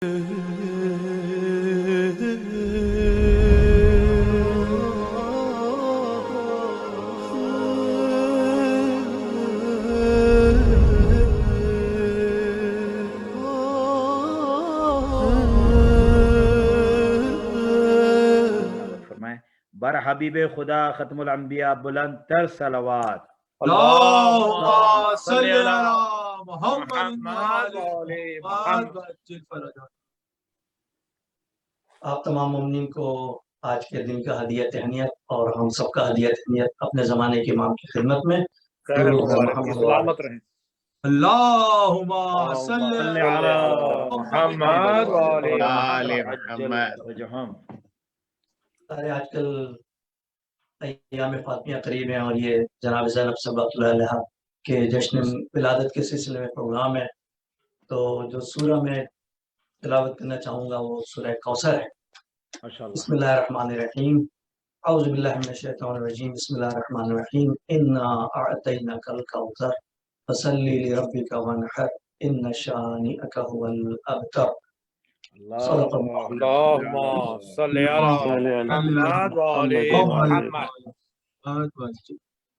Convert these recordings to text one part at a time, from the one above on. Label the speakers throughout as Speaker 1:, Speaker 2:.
Speaker 1: فرمائیں بر حبیب خدا ختم الانبیاء بلند تر صلوات
Speaker 2: اللهم صل على محمد وعلى محمد.
Speaker 3: آپ تمام مومنین کو آج کے دن کا ہدیہ تہنیت اور ہم سب کا ہدیہ تہنیت اپنے زمانے کے امام کی خدمت میں
Speaker 2: سلامت رہیں. اللهم صل على محمد وعلى
Speaker 1: محمد.
Speaker 3: آج کل ایام فاطمیہ قریب ہیں اور یہ جناب زینب صبرۃ اللہ علیہ کے جشن ولادت کے سلسلے میں پروگرام ہے، تو جو سورہ میں تلاوت کرنا چاہوں گا وہ سورہ کوثر ہے. بسم اللہ الرحمن الرحیم. اعوذ باللہ من الشیطان الرجیم. بسم اللہ الرحمن الرحیم. انا اعطیناک الکوثر فصل لربک وانحر ان شانئک هو الابتر. صدق اللہ.
Speaker 2: اللهم صل على محمد وعلى محمد.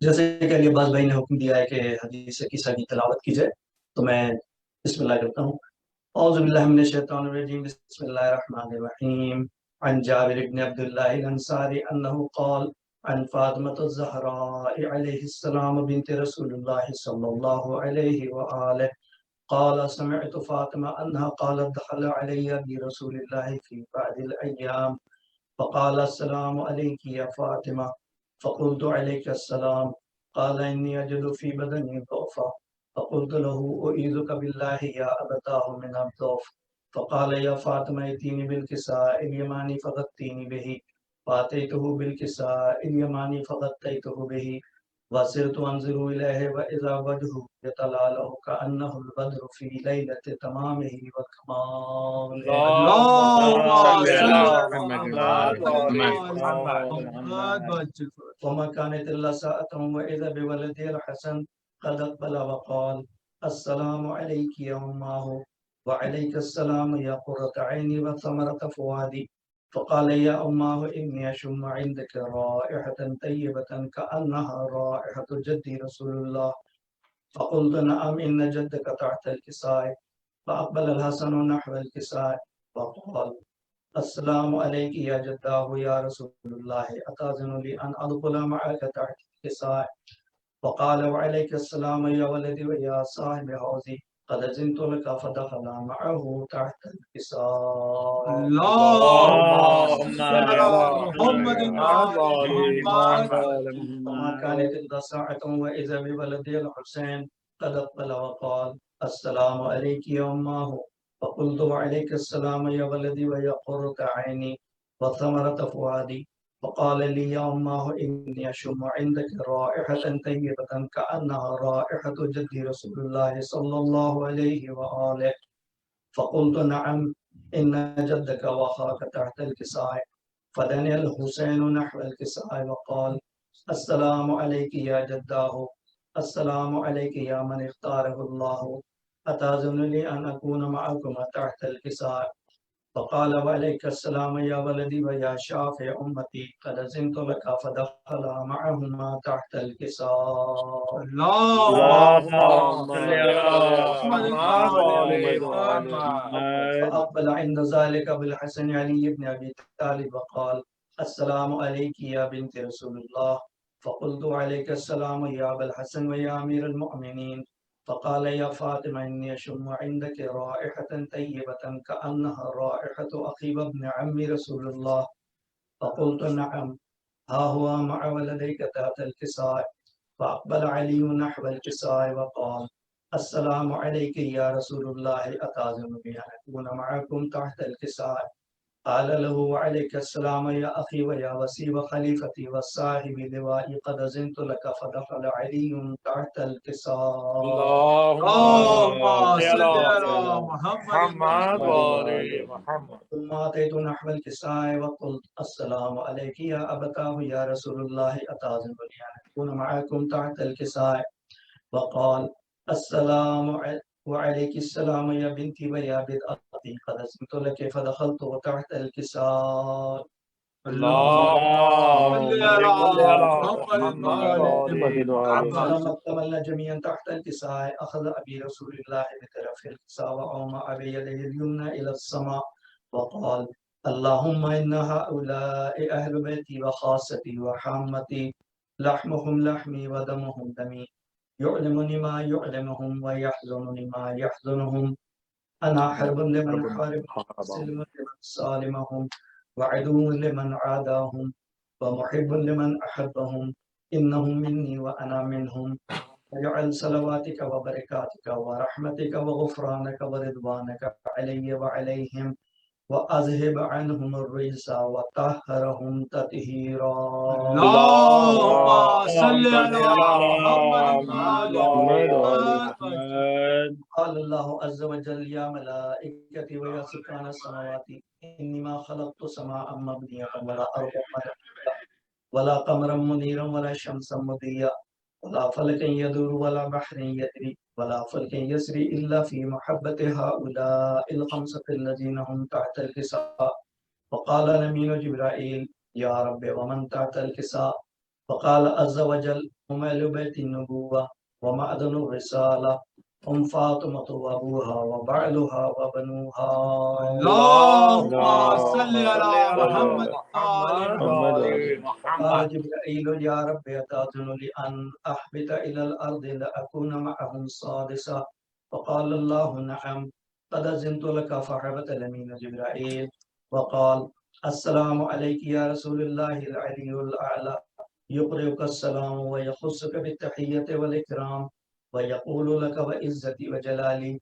Speaker 3: جیسے کہ علی عباس بھائی نے حکم دیا ہے کہ حدیث قصہ کی تلاوت کی جائے تو میں بسم اللہ کرتا ہوں. اعوذ باللہ من الشیطان الرجیم. بسم اللہ الرحمن الرحیم. عن جابر بن عبد الله الانصاری انه قال عن فاطمة الزهراء عليه السلام بنت رسول الله صلى الله عليه وآله قال سمعت فاطمة أنها قالت دخل علي برسول الله في بعض الأيام فقال السلام عليك يا فاطمة فقلت عليك السلام قال إني أجد في بدني ضعفا فقلت له أعيذك بالله يا أبتاه من الضعف فقال يا فاطمة ائتيني بالكساء اليماني فغطيني به فأتيته بالكساء اليماني فغطيته به وصرت أنظر إليه وإذا وجهه يتلألأ كأنه البدر في ليلة تمامه وكماله. وما كانت إلا ساعة وإذا بولدي الحسن قد أقبل وقال السلام عليك يا أماه وعليك السلام يا قرة عيني وثمرة فؤادي. فقال يا أماه إني أشم عندك رائحة طيبة كأنها رائحة جدي رسول الله. فقلت نعم إن جدك تحت الكساء. فأقبل الحسن نحو الكساء وقال السلام عليك يا جداه يا رسول الله أتأذن لي أن أدخل معك تحت الكساء. وقال وعليك السلام يا ولدي ويا صاحب حوزي قد أذنت لك فدخل معه تحت الكساء.
Speaker 2: اللهم صل على محمد وعلى
Speaker 3: وما كانت إلا ساعة وإذا بولدي الحسين قد أقبل وقال السلام عليك يا أماه. فقلت وعليك السلام يا ولدي ويا قرة عيني وثمرة فؤادي. فقال لي يا أماه إني أشم عندك رائحة طيبة كأنها رائحة جدي رسول الله صلى الله عليه وآله. فقلت نعم إن جدك وأخاك تحت الكساء. فدني الحسين نحو الكساء وقال السلام عليك يا جداه السلام عليك يا من اختاره الله أتأذن لي أن أكون معكما تحت الكساء. فقال وعليك السلام يا ولدي ويا شافع أمتي قد أذنت لك فدخل معهما تحت الكساء.
Speaker 2: اللهم صل على محمد
Speaker 3: فأقبل عند ذلك بالحسن علي بن أبي طالب وقال السلام عليك يا بنت رسول الله. فقلت عليك السلام يا أبا الحسن ويا أمير المؤمنين. فقال يا فاطمة إني أشم عندك رائحة طيبة كأنها رائحة أخي وابن عم رسول الله. فقلت نعم ها هو مع ولديك تحت الكساء. فأقبل علي نحو الكساء وقال السلام عليك يا رسول الله أتأذن بي أن أكون معكم تحت الكساء. قال له وعليك السلام يا أخي ويا وسي وخليفتي والصاحب لوائي قد أذنت لك. فدخل علي تحت الكساء.
Speaker 2: اللهم صل على محمد وعلى محمد.
Speaker 3: ثم أتيت نحو الكساء وقلت السلام عليك يا أبتاه يا رسول الله أتأذن لي أن أكون معكم تحت الكساء. وقال السلام وعليك السلام يا بنتي ويا بضعة أمتي قد أذنت لك فدخلت وتحت الكساء
Speaker 2: اللهم
Speaker 1: اللهم
Speaker 2: صل
Speaker 1: صل
Speaker 2: على
Speaker 1: على
Speaker 2: محمد
Speaker 1: محمد
Speaker 2: وعلى
Speaker 1: وعلى
Speaker 3: فلما اكتملنا جميعا تحت الكساء أخذ أبي رسول الله بطرف الكساء وأومأ بيده اليمنى إلى السماء وقال اللهم إن هؤلاء أهل بيتي وخاصتي وحامتي لحمهم لحمي ودمهم دمي يعلمني ما يعلمهم ويحزنني ما يحزنهم أنا حرب لمن حارب سلم لمن سالمهم وعدو لمن عاداهم ومحب لمن أحبهم إنهم مني وأنا منهم وجعل صلواتك وبركاتك ورحمتك وغفرانك ورضوانك علي وعليهم وأذهب عنهم الرجس وطهرهم تطهيرا
Speaker 2: اللهم صل على
Speaker 1: محمد
Speaker 2: محمد
Speaker 1: وعلى
Speaker 2: وعلى
Speaker 1: محمد.
Speaker 3: قال الله عز وجل يا ملائكتي ويا سكان السماوات إني ما خلقت سماء مبنية ولا أرضا مبنية ولا قمرا منيرا ولا شمسا مضيا ولا فلكا يدور ولا بحر يجري ولا فلك يسري إلا في محبة هؤلاء الخمسة الذين هم تحت الكساء. وقال الأمين جبرائيل يا رب ومن تحت الكساء؟ وقال عز وجل هم أهل بيت النبوة ومعدن الرسالة هم فاطمة وأبوها وبعلها وبنوها.
Speaker 2: اللهم صل على محمد وعلى
Speaker 3: قال
Speaker 2: محمد.
Speaker 3: جبرائيل يا رب أتأذن لأن أحبط إلى الأرض لأكون معهم سادسا؟ فقال الله نعم قد أذنت لك فحبط الأمين جبرائيل وقال السلام عليك يا رسول الله العلي الأعلى يقرئك السلام ويخصك بالتحية والإكرام ويقول لك وعزتي وجلالي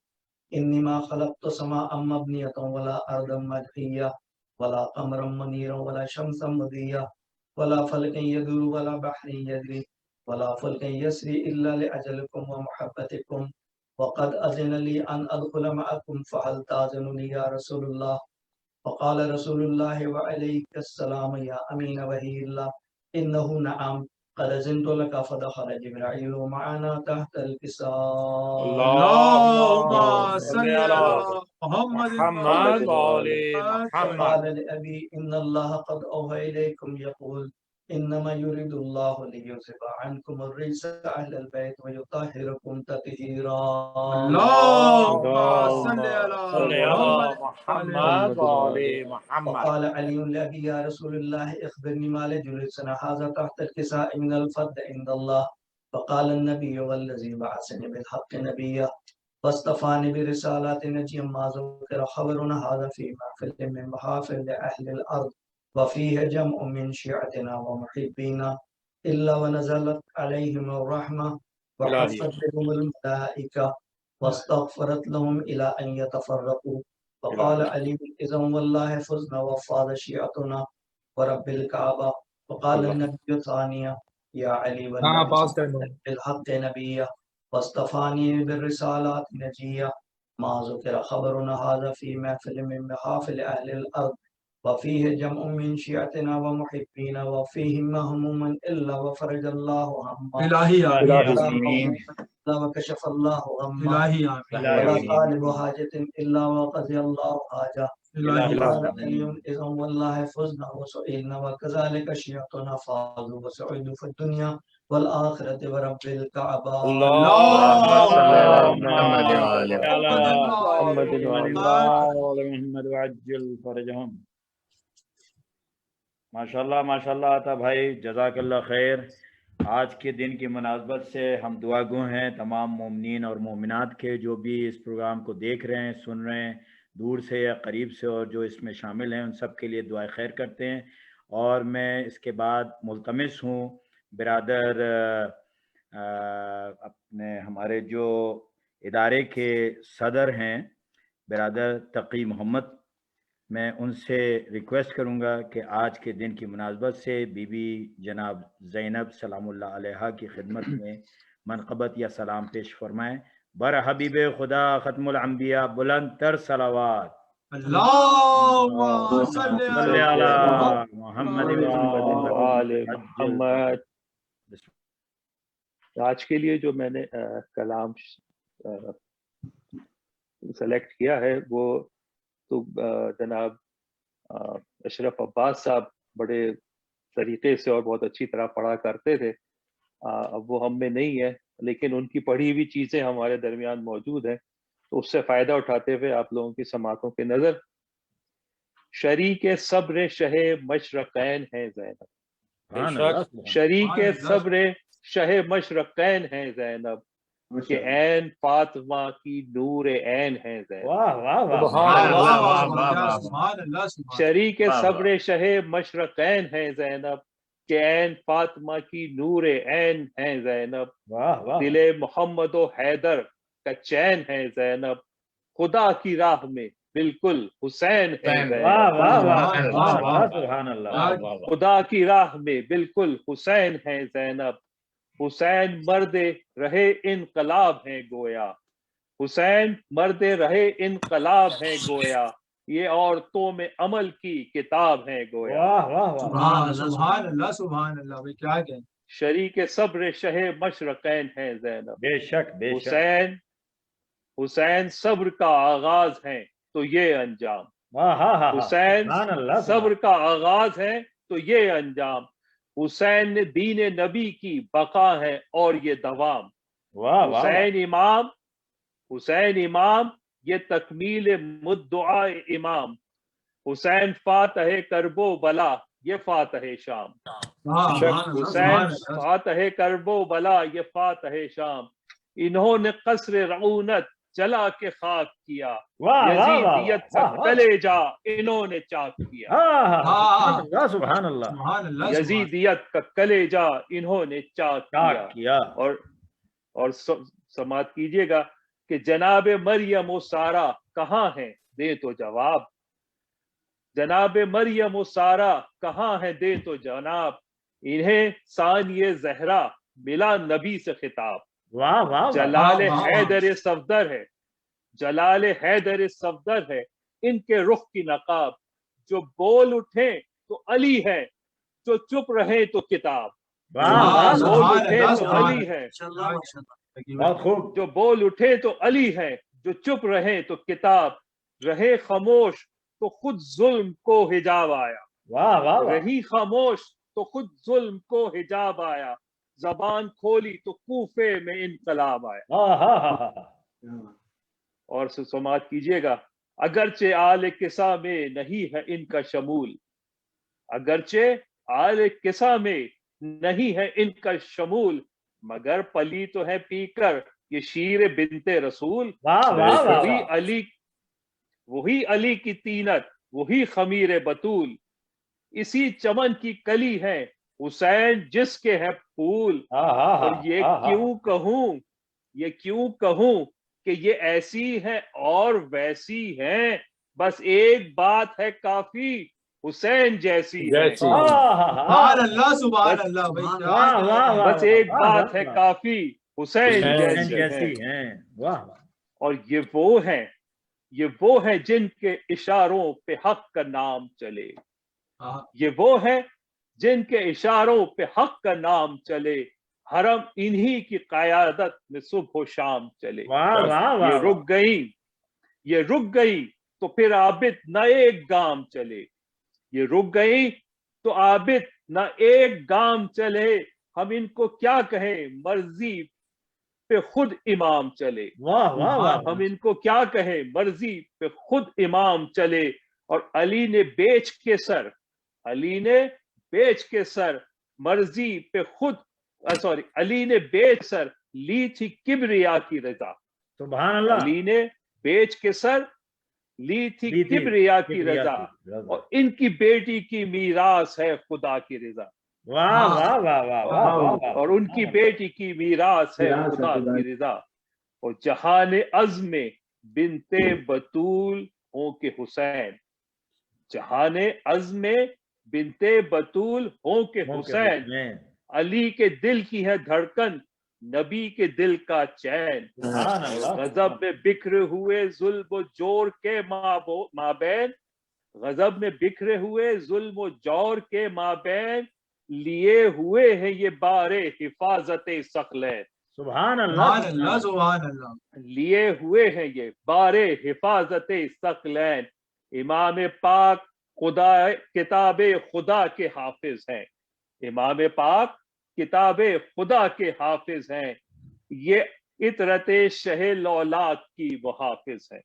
Speaker 3: إني ما خلقت سماء مبنية ولا أرضا مدحية ولا قمرا منيرا ولا شمسا مضية ولا فلكا يدور ولا بحر يجري ولا فلكا يسري إلا لأجلكم ومحبتكم وقد أذن لي أن أدخل معكم فهل تأذنني يا رسول الله؟ فقال رسول الله وعليك السلام يا أمين وهي الله إنه نعم قد أذنت لك. فدخل جبرائيل معنا تحت الكساء.
Speaker 2: اللهم صل على محمد وعلى محمد.
Speaker 3: قال لأبي إن الله قد أوحى إليكم يقول إنما يريد الله ليذهب عنكم الرجس أهل البيت ويطهركم تطهيرا.
Speaker 2: اللهم صل على محمد وعلى محمد.
Speaker 3: وقال علي لأبي يا رسول الله أخبرني ما لجلوسنا هذا تحت الكساء من الفضل عند الله. فقال النبي والذي بعثني بالحق نبيا واصطفاني برسالات نجيا ما ذكر خبرنا هذا في محفل من محافل أهل الأرض وفيه جمع من شيعتنا ومحبينا إلا ونزلت عليهم الرحمة وحفت بهم الملائكة واستغفرت لهم إلى أن يتفرقوا. فقال علي إذا والله فزنا وفاض شيعتنا ورب الكعبة. وقال النبي ثانيا يا علي والذي بالحق نبيا واصطفاني بالرسالات نجيا ما ذكر خبرنا هذا في محفل من محافل أهل الأرض وفيه جمع من شيعتنا ومحبين وفيه مهموم إلا وفرج الله همه
Speaker 1: آمين.
Speaker 3: وكشف الله غمه
Speaker 1: إلهي
Speaker 3: ولا
Speaker 1: آمين.
Speaker 3: طالب حاجة إلا وقضي الله حاجة. قال علي إذا والله فزنا وسئلنا وكذلك شيعتنا فازوا وسعدوا في الدنيا والآخرة ورب الكعبة.
Speaker 1: اللهم صل على
Speaker 2: محمد
Speaker 1: وعلى محمد وعجل فرجهم. ماشاءاللہ ماشاءاللہ عطا بھائی جزاک اللہ خیر. آج کے دن کی مناسبت سے ہم دعا گو ہیں تمام مومنین اور مومنات کے جو بھی اس پروگرام کو دیکھ رہے ہیں سن رہے ہیں دور سے یا قریب سے اور جو اس میں شامل ہیں ان سب کے لیے دعائے خیر کرتے ہیں. اور میں اس کے بعد ملتمس ہوں برادر اپنے ہمارے جو ادارے کے صدر ہیں برادر تقی محمد میں ان سے ریکویسٹ کروں گا کہ آج کے دن کی مناسبت سے بی بی جناب زینب سلام اللہ علیہا کی خدمت میں منقبت یا سلام پیش فرمائیں. بر حبیب خدا ختم الانبیاء بلند تر صلوات.
Speaker 2: اللهم صل
Speaker 1: صلی
Speaker 2: على
Speaker 1: علی محمد
Speaker 2: وعلى محمد.
Speaker 4: آج کے لیے جو میں نے کلام سلیکٹ کیا ہے وہ
Speaker 2: تو جناب اشرف عباس صاحب بڑے طریقے سے اور بہت اچھی طرح پڑھا کرتے تھے. اب وہ ہم میں نہیں ہے، لیکن ان کی پڑھی ہوئی چیزیں ہمارے درمیان موجود ہیں، تو اس سے فائدہ اٹھاتے ہوئے آپ لوگوں کی سماعتوں کے نظر. شریک صبر شہ مشرقین ہیں زینب، شریک صبر شہ مشرقین ہیں زینب، کہ عین فاطمہ کی نور عین ہیں زینب. شریک صبر شہ مشرقین ہیں زینب، کہ عین فاطمہ کی نور عین ہیں زینب. دل محمد و حیدر کا چین ہے زینب، خدا کی راہ میں بالکل حسین ہے زینب. خدا کی راہ میں بالکل حسین ہے زینب. حسین مرد رہے انقلاب ہیں گویا، حسین مرد رہے انقلاب ہیں گویا، یہ عورتوں میں عمل کی کتاب ہے گویا.
Speaker 4: سبحان اللہ سبحان اللہ. بھائی کیا کہیں.
Speaker 2: شریک صبر شہ مشرقین ہیں زینب.
Speaker 1: بے شک بے شک.
Speaker 2: حسین صبر کا آغاز ہے تو یہ انجام. حسین صبر کا آغاز ہے تو یہ انجام. حسین نے دین نبی کی بقا ہے اور یہ دوام. حسین امام یہ تکمیل مدعا امام. حسین فاتح کرب و بلا یہ فاتح شام. حسین فاتح کرب و بلا یہ فاتح شام. انہوں نے قصر رعونت جلا کے خاک کیا، یزیدیت کا کلیجہ انہوں نے چاک کیا.
Speaker 1: سبحان اللہ.
Speaker 2: یزیدیت کا کلیجہ انہوں نے چاک کیا. اور سماعت کیجئے گا کہ جناب مریم و سارا کہاں ہیں دے تو جواب. جناب مریم و سارا کہاں ہیں دے تو جناب. انہیں ثانی زہرا ملا نبی سے خطاب. جلال حیدر صفدر ہے، جلال حیدر صفدر ہے ان کے رخ کی نقاب. جو بول اٹھے تو علی ہے، جو چپ رہے تو کتاب. بول اٹھے تو علی ہے، جو بول اٹھے تو علی ہے، جو چپ رہے تو کتاب. رہے خاموش تو خود ظلم کو حجاب آیا. رہی خاموش تو خود ظلم کو حجاب آیا. زبان کھولی تو کوفے میں انقلاب آیا. اور سماعت کیجئے گا. اگرچہ آل کسا میں نہیں ہے ان کا شمول، اگرچہ آل کسا میں نہیں ہے ان کا شمول، مگر پلی تو ہے پی کر یہ شیر بنت رسول. وہی علی کی تینت، وہی خمیر بطول. اسی چمن کی کلی ہے حسین جس کے ہے پھول. اور یہ کیوں کہوں کہ یہ ایسی ہے اور ویسی ہیں، بس ایک بات ہے کافی حسین جیسی ہے.
Speaker 4: سبحان اللہ سبحان اللہ.
Speaker 2: بس ایک بات ہے کافی حسین جیسی ہے. اور یہ وہ ہیں جن کے اشاروں پہ حق کا نام چلے. یہ وہ ہیں جن کے اشاروں پہ حق کا نام چلے. حرم انہی کی قیادت میں صبح و شام چلے. یہ رک گئی تو پھر عابد نہ ایک گام چلے. یہ رک گئی تو عابد نہ ایک گام چلے. ہم ان کو کیا کہیں مرضی پہ خود امام چلے. ہم ان کو کیا کہیں مرضی پہ خود امام چلے. اور علی نے بیچ کے سر مرضی پہ خود علی نے بیچ سر لی تھی کبریا کی رضا.
Speaker 1: سبحان اللہ.
Speaker 2: علی نے بیچ کے سر لی تھی کبریا کی رضا. اور ان کی بیٹی کی میراث ہے خدا کی رضا. اور ان کی بیٹی کی میراث ہے خدا کی رضا. اور جہان عزم بنت بطول ہوں کہ حسین، جہان عزم بنت بطول ہوں کہ حسین. علی کے دل کی ہے دھڑکن، نبی کے دل کا چین. غضب میں بکھرے ہوئے ظلم و جور کے مابین، غضب میں بکھرے ہوئے ظلم و جور کے مابین، لیے ہوئے ہیں یہ بار حفاظت ثقلین.
Speaker 1: سبحان اللہ
Speaker 4: سبحان اللہ.
Speaker 2: لیے ہوئے ہیں یہ بار حفاظت ثقلین. امام پاک خدا کتاب خدا کے حافظ ہیں، امام پاک کتاب خدا کے حافظ ہیں، یہ عطرت شہ لولاک کی وہ حافظ ہیں،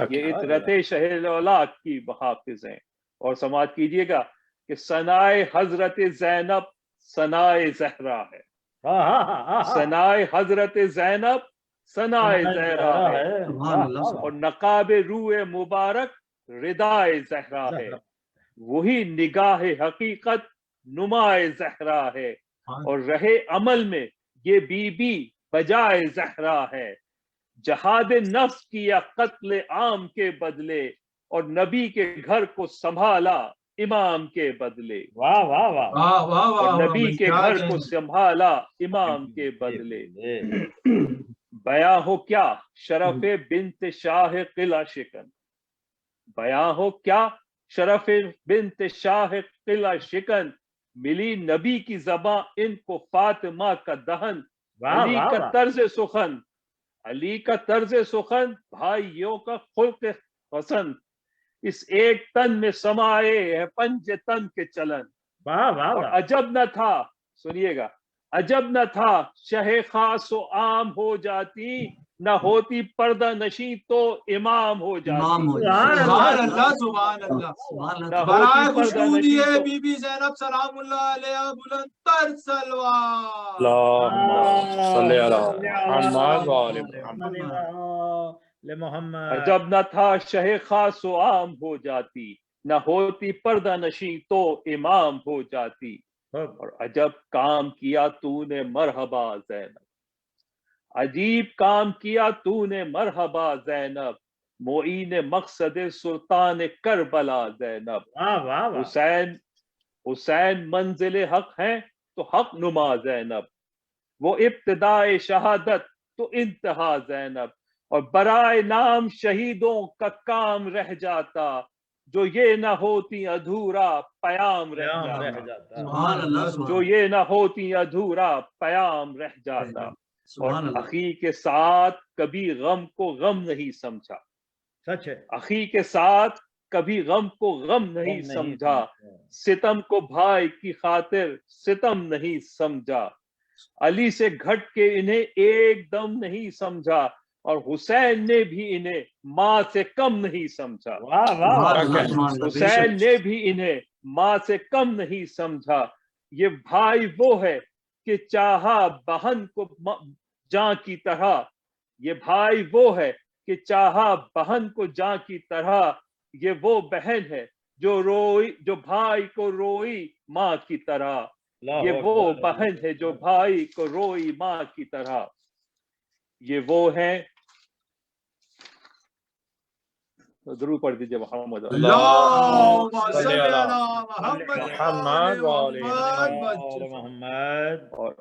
Speaker 2: یہ عطرت شہ لولاک کی وہ حافظ ہیں۔ اور سماعت کیجئے گا کہ ثنائے حضرت زینب ثنائے زہرا ہے، ثنائے حضرت زینب ثنائے زہرا ہے، اور نقاب روح مبارک ردائے زہرا ہے، وہی نگاہ حقیقت نمائے زہرا ہے، اور رہے عمل میں یہ بی بی بجائے زہرا ہے، جہاد نفس کیا قتل عام کے بدلے، اور نبی کے گھر کو سنبھالا امام کے بدلے،
Speaker 1: واہ واہ واہ،
Speaker 2: اور نبی کے گھر کو سنبھالا امام کے بدلے۔ بیاں ہو کیا شرف بنت شاہ قلعہ شکن، بیاں ہو کیا شرف بنت شاہ قلعہ شکن، ملی نبی کی زباں ان کو فاطمہ کا دہن، علی کا طرز سخن، علی کا طرز سخن بھائیوں کا خلق حسن، اس ایک تن میں سمائے ہے پنج تن کے چلن، اور عجب نہ تھا، سنیے گا، عجب نہ تھا شہ خاص و عام ہو جاتی، نہ ہوتی پردہ نشیں تو امام ہو جاتی،
Speaker 4: سبحان اللہ سبحان اللہ۔ برائے خوشنودی ہے بی بی زینب سلام اللہ علیہ بلند تر سلوات،
Speaker 2: اللہم صلی علی
Speaker 1: محمد۔
Speaker 2: عجب نہ تھا شہ خاص و عام ہو جاتی، نہ ہوتی پردہ نشیں تو امام ہو جاتی، اور عجب کام کیا تو نے مرحبا زینب، عجیب کام کیا تو نے مرحبا زینب، معین مقصد سلطان کربلا زینب، حسین منزل حق ہیں تو حق نما زینب، وہ ابتدائے شہادت تو انتہا زینب، اور برائے نام شہیدوں کا کام رہ جاتا، جو یہ نہ ہوتی ادھورا پیام رہ جاتا، جو یہ نہ ہوتی ادھورا پیام رہ جاتا، اور اخی کے ساتھ کبھی غم کو غم نہیں سمجھا،
Speaker 1: سچ ہے،
Speaker 2: اخی کے ساتھ کبھی غم کو غم نہیں سمجھا، ستم کو بھائی کی خاطر ستم نہیں سمجھا، علی سے گھٹ کے انہیں ایک دم نہیں سمجھا، اور حسین نے بھی انہیں ماں سے کم نہیں سمجھا، حسین نے بھی انہیں ماں سے کم نہیں سمجھا، یہ بھائی وہ ہے کہ چاہا بہن کو جاں کی طرح، یہ بھائی وہ ہے کہ چاہا بہن کو جاں کی طرح، یہ وہ بہن ہے جو روئی جو بھائی کو روئی ماں کی طرح، یہ وہ بہن ہے جو بھائی کو روئی ماں کی طرح، یہ وہ ہیں، ضرور پڑھ دیجئے محمد
Speaker 4: اللہم صلی علی محمد۔
Speaker 2: اور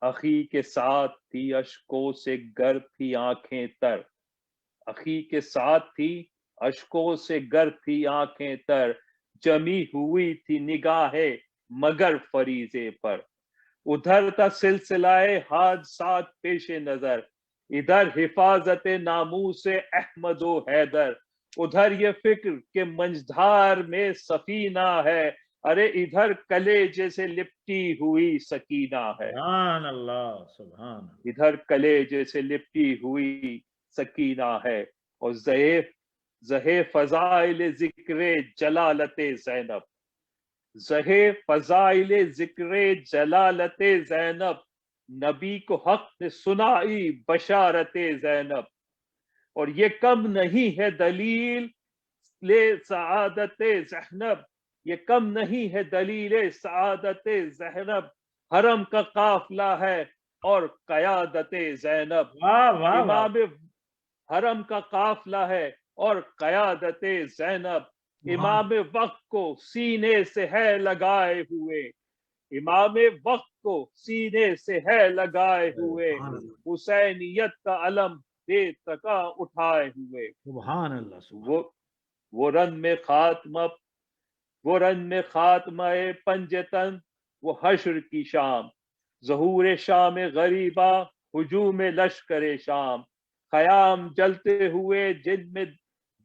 Speaker 2: اخی کے ساتھ تھی اشکوں سے گر تھی آنکھیں تر، اخی کے ساتھ تھی اشکوں سے گر تھی آنکھیں تر، جمی ہوئی تھی نگاہیں مگر فریضے پر، ادھر تھا سلسلہ حادثات پیش نظر، ادھر حفاظت ناموس احمد و حیدر، ادھر یہ فکر کہ منجدھار میں سفینہ ہے، ارے ادھر کلیجے سے لپٹی ہوئی سکینہ ہے،
Speaker 1: سبحان اللہ سبحان،
Speaker 2: ادھر کلیجے سے لپٹی ہوئی سکینہ ہے، اور زہے فضائل ذکر جلالت زینب، زہے فضائل ذکر جلالت زینب، نبی کو حق نے سنائی بشارت زینب، اور یہ کم نہیں ہے دلیل لے سعادت زینب، یہ کم نہیں ہے دلیل سعادت زینب، حرم کا قافلہ ہے اور قیادت زینب، امام حرم کا قافلہ ہے اور قیادت زینب، امام وقت کو سینے سے ہے لگائے ہوئے، امام وقت کو سینے سے ہے لگائے ہوئے، حسینیت کا علم بے تکا اٹھائے ہوئے،
Speaker 1: سبحان اللہ،
Speaker 2: وہ رن میں خاتمہ، وہ رن میں خاتمہ پنجتن، وہ حشر کی شام، ظہور شام غریبہ، ہجوم لشکر شام، خیام جلتے ہوئے جن میں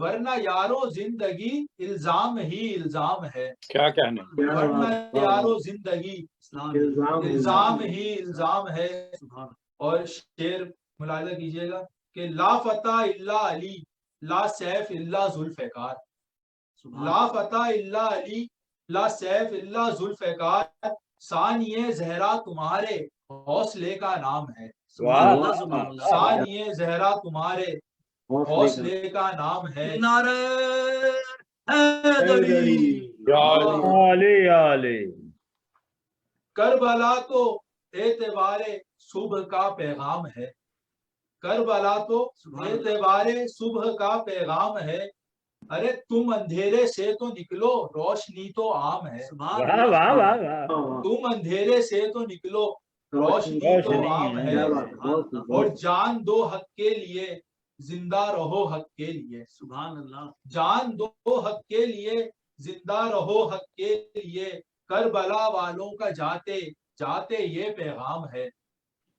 Speaker 4: ورنہ یارو زندگی الزام ہی الزام ہے.
Speaker 2: کیا کہنے,
Speaker 4: ورنہ یارو زندگی الزام ہی الزام ہے. اور شعر ملاحظہ کیجئے گا کہ لا فتح الا علی لا سیف الا ذوالفقار. لا فتح الا علی لا سیف الا ذوالفقار. ثانیہ زہرا تمہارے حوصلے کا نام ہے. ثانیہ زہرا تمہارے حوصلے کا نام ہے. نعرہ حیدری. کربلا تو اعتبار صبح کا پیغام ہے. کربلا تو اعتبار صبح کا پیغام ہے. ارے تم اندھیرے سے تو نکلو روشنی تو عام ہے. تم اندھیرے سے تو نکلو روشنی تو عام ہے. اور جان دو حق کے لیے زندہ رہو حق کے لیے. سبحان اللہ. جان دو حق کے لیے زندہ رہو حق کے لیے. کربلا والوں کا جاتے جاتے یہ پیغام ہے.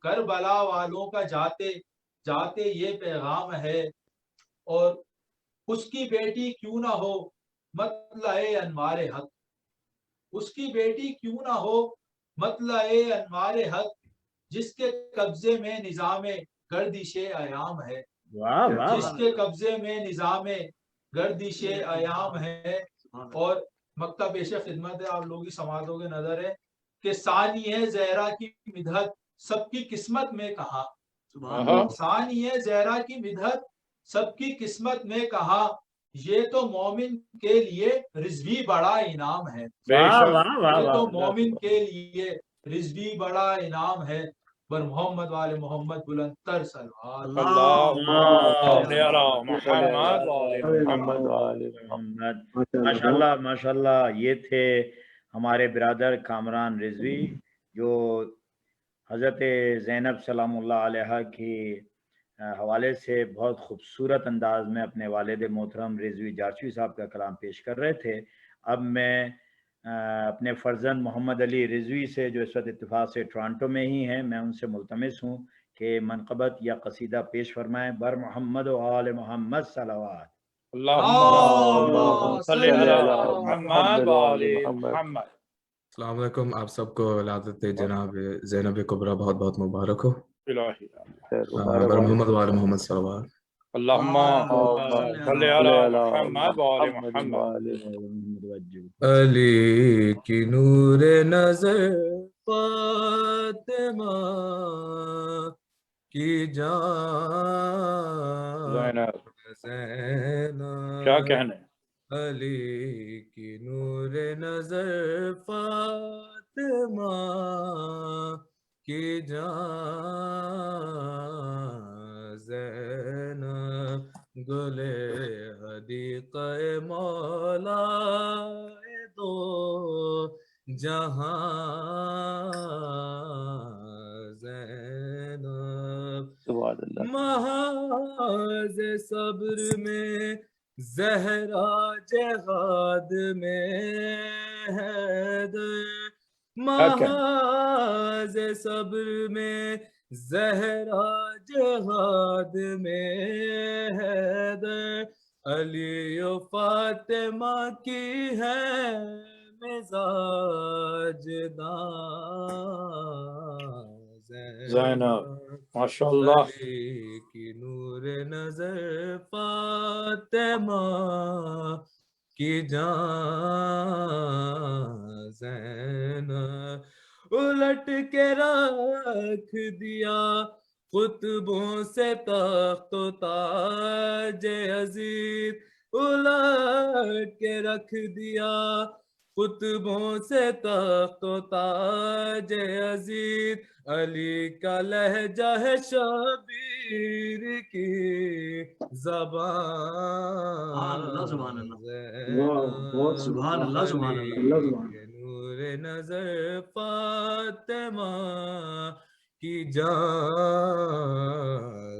Speaker 4: کربلا والوں کا جاتے جاتے یہ پیغام ہے. اور اس کی بیٹی کیوں نہ ہو مطلع انوار حق. اس کی بیٹی کیوں نہ ہو مطلع انوار حق. جس کے قبضے میں نظام گردش ایام ہے. جس کے قبضے میں نظام گردش ایام ہے. اور مکتہ پیش خدمت ہے آپ لوگوں کی سماعتوں کے نظر ہے کہ ثانیہ زہرا کی مدحت سب کی قسمت میں کہا. ثانیہ زہرا کی مدحت سب کی قسمت میں کہا. یہ تو مومن کے لیے رضوی بڑا انعام ہے. یہ تو مومن کے لیے رضوی بڑا انعام ہے. بر محمد والے محمد بلند تر صلوات.
Speaker 1: ماشاءاللہ ماشاءاللہ. یہ تھے ہمارے برادر کامران رضوی جو حضرت زینب سلام اللہ علیہ کی حوالے سے بہت خوبصورت انداز میں اپنے والد محترم رضوی جارچوی صاحب کا کلام پیش کر رہے تھے. اب میں اپنے فرزند محمد علی رضوی سے جو اس وقت اتفاق سے ٹورانٹو میں ہی ہیں، میں ان سے ملتمس ہوں کہ منقبت یا قصیدہ پیش فرمائیں. بر محمد و آل محمد صلوات.
Speaker 2: اللہم صلی علی محمد و آل محمد.
Speaker 5: السلام علیکم. آپ سب کو ولادت جناب زینب کبریٰ بہت بہت مبارک ہو. بر محمد و آل محمد صلوات.
Speaker 2: اللہم صلی علی محمد و آل محمد.
Speaker 5: علی کی نور نظر فاطمہ کی جان زینب.
Speaker 2: کیا کہنے.
Speaker 5: علی کی نور نظر فاطمہ کی جان زینب. گلے حدیقہ مولا دو جہاں زینب. محاذ صبر میں زہرا جہاد میں حیدر. محاذ صبر میں زہرا جہاد میں حیدر. علی و فاطمہ کی ہے مزاج داں
Speaker 2: زینب. ماشاءاللہ.
Speaker 5: علی کی نور نظر فاطمہ کی جان زینب. الٹ کے رکھ دیا قطبوں سے تخت و تاج عزیز. الٹ کے رکھ دیا قطبوں سے تخت و تاج عزیز. علی کا لہجہ ہے شبیر کی زبان. سبحان اللہ. سبحان اللہ. نور نظر فاطمہ کی جان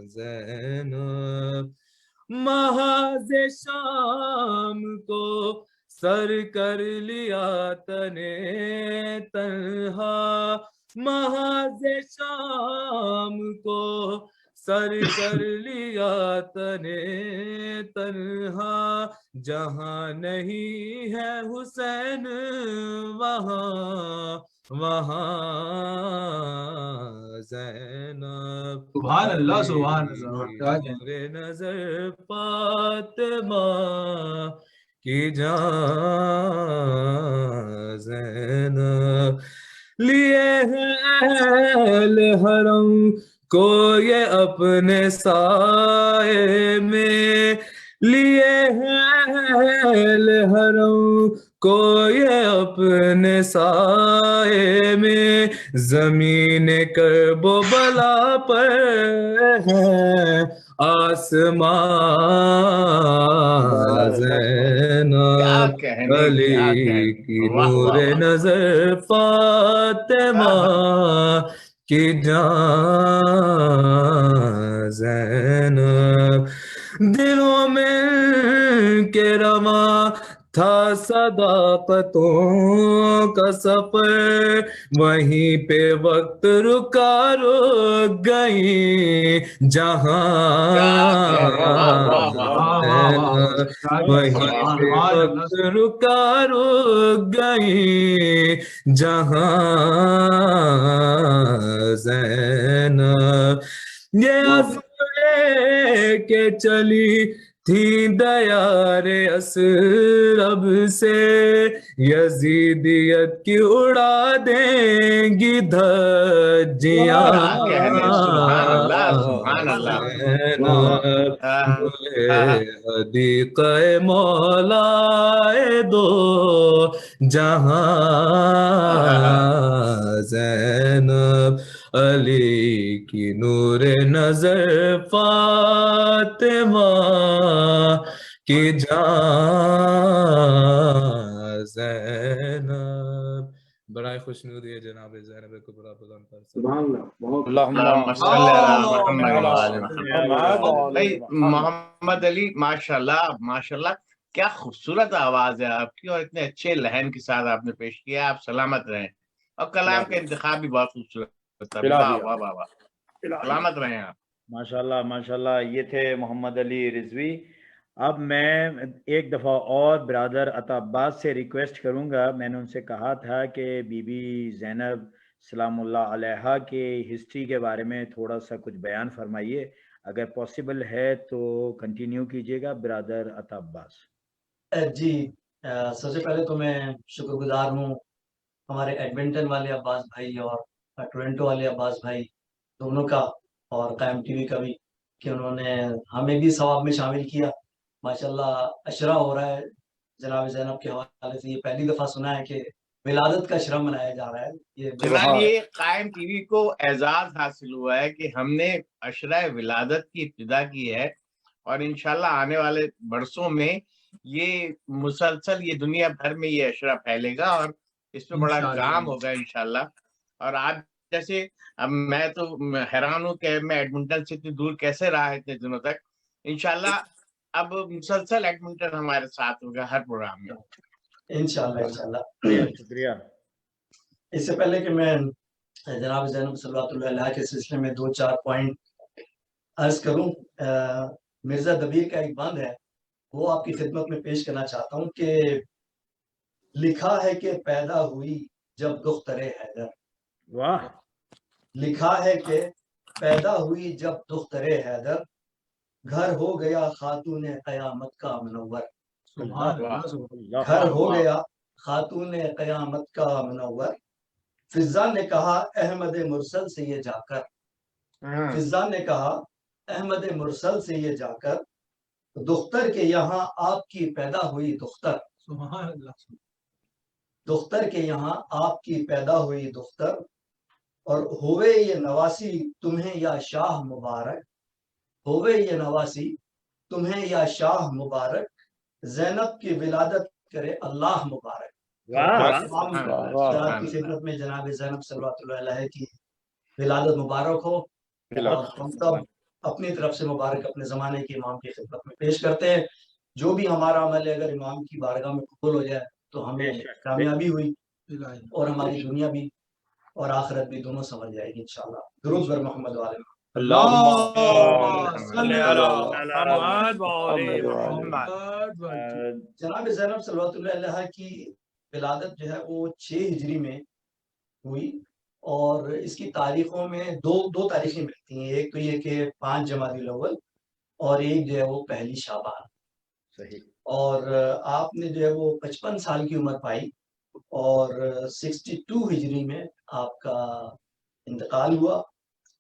Speaker 5: زینب. محاذ شام کو سر کر لیا تنے تنہا. محاذ شام کو سر کر لیا تنے تنہا جہاں نہیں ہے حسین وہاں وہاں زینب
Speaker 4: سبحان اللہ سبحان اللہ
Speaker 5: میرے نظر فاطمہ کی جان زینب لیے ہیں اہل حرم کو یہ اپنے سائے میں لیے ہیں اہل حرم کو یہ اپنے سائے میں زمین کرب و بلا پر ہے آسمان زینب علی کی نور نظر فاطمہ کی جان زینب دلوں میں کے رواں تھا صداقتوں کا سفر وہیں پہ وقت رکا رک گئی جہاں وہیں پہ وقت رکا رک گئی جہاں زینب یہ عزم کے چلی تھی دیار اسرب سے یزیدیت کی اڑا دیں گی دھجیاں حدیقہ مولا دو جہاں زینب علی کی نور نظر فاطمہ کی جان زینب برائے خوشنودی جناب زینب کبریٰ بلند پر
Speaker 6: محمد علی ماشاءاللہ ماشاءاللہ کیا خوبصورت آواز ہے آپ کی اور اتنے اچھے لہن کے ساتھ آپ نے پیش کیا. آپ سلامت رہیں اور کلام کا انتخاب بھی بہت خوبصورت تھا. سلامت رہیں آپ.
Speaker 1: ماشاءاللہ ماشاءاللہ. یہ تھے محمد علی رضوی. اب میں ایک دفعہ اور برادر عطا عباس سے ریکویسٹ کروں گا. میں نے ان سے کہا تھا کہ بی بی زینب سلام اللہ علیہا کے ہسٹری کے بارے میں تھوڑا سا کچھ بیان فرمائیے. اگر پاسبل ہے تو کنٹینیو کیجیے گا برادر عطا عباس.
Speaker 3: جی سب سے پہلے تو میں شکر گزار ہوں ہمارے ایڈمنٹن والے عباس بھائی اور ٹورنٹو والے عباس بھائی دونوں کا اور قائم ٹی وی کا بھی کہ انہوں نے ہمیں بھی ثواب میں شامل کیا. ماشاءاللہ عشرہ ہو رہا ہے جناب زینب کے حوالے سے. یہ پہلی دفعہ سنا ہے کہ ولادت کا عشرہ منایا جا رہا ہے.
Speaker 6: جناب یہ قائم ٹی وی کو اعزاز حاصل ہوا ہے کہ ہم نے عشرہ ولادت کی ابتدا کی ہے اور انشاءاللہ آنے والے برسوں میں یہ مسلسل یہ دنیا بھر میں یہ عشرہ پھیلے گا اور اس پہ بڑا کام ہوگا انشاءاللہ. اور آپ جیسے اب میں تو حیران ہوں کہ میں ایڈمنٹن سے اتنی دور کیسے رہا اتنے دنوں تک. انشاءاللہ اب مسلسل ایڈمنٹن ہمارے ساتھ ہوگا ہر پروگرام میں
Speaker 3: انشاءاللہ انشاءاللہ.
Speaker 1: شکریہ.
Speaker 3: اس سے پہلے کہ میں جناب زینب صلوات اللہ علیہ کے سلسلے میں 2-4 پوائنٹ عرض کروں. مرزا دبیر کا ایک بند ہے وہ آپ کی خدمت میں پیش کرنا چاہتا ہوں کہ لکھا ہے کہ پیدا ہوئی جب دختر حیدر.
Speaker 1: واہ.
Speaker 3: لکھا ہے کہ پیدا ہوئی جب دختر حیدر گھر ہو گیا خاتون قیامت کا منور. گھر ہو گیا خاتون قیامت کا منور. فضا نے کہا احمد مرسل سے یہ جا کر فضا نے کہا احمد مرسل سے یہ جا کر دختر کے یہاں آپ کی پیدا ہوئی دختر. دختر کے یہاں آپ کی پیدا ہوئی دختر اور ہوئے یہ نواسی تمہیں یا شاہ مبارک. ہوئے یہ نواسی تمہیں یا شاہ مبارک. زینب کی ولادت کرے اللہ مبارک. کی خدمت میں جناب زینب صلوات اللہ علیہ کی ولادت مبارک ہو. ہم سب اپنی طرف سے مبارک اپنے زمانے کے امام کی خدمت میں پیش کرتے ہیں. جو بھی ہمارا عمل ہے اگر امام کی بارگاہ میں قبول ہو جائے تو ہمیں کامیابی ہوئی اور ہماری دنیا بھی اور آخرت بھی دونوں سمجھ جائے گی انشاءاللہ. درود بر محمد والے جناب زینب صلوات اللہ علیہ کی ولادت جو ہے وہ 6 ہجری میں ہوئی، اور اس کی تاریخوں میں دو تاریخیں ملتی ہیں، ایک تو یہ کہ 5 جمادی الاول اور ایک جو ہے وہ 1 شعبان۔
Speaker 1: صحیح۔ اور
Speaker 3: آپ نے جو ہے وہ 55 سال کی عمر پائی، اور 62 ہجری میں آپ کا انتقال ہوا،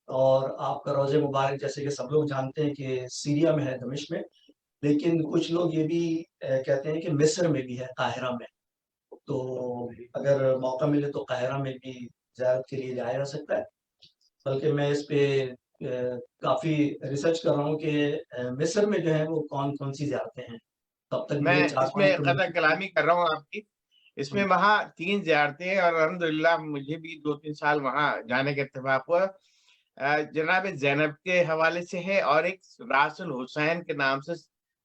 Speaker 3: اور آپ کا روضہ مبارک جیسے کہ سب لوگ جانتے ہیں کہ سیریا میں ہے، دمشق میں، لیکن کچھ لوگ یہ بھی کہتے ہیں کہ مصر میں بھی ہے، قاہرہ میں۔ تو اگر موقع ملے تو قاہرہ میں بھی زیارت کے لیے جایا جا سکتا ہے، بلکہ میں اس پہ کافی ریسرچ کر رہا ہوں کہ مصر میں جو ہے وہ کون کون سی زیارتیں ہیں۔ تب تک
Speaker 6: میں اس میں قطع کلامی کر رہا ہوں آپ کی، اس میں وہاں 3 زیارتیں ہیں، اور الحمدللہ مجھے بھی 2-3 سال وہاں جانے کا اتفاق ہوا۔ جناب زینب کے حوالے سے ہے، اور ایک راس الحسین کے نام سے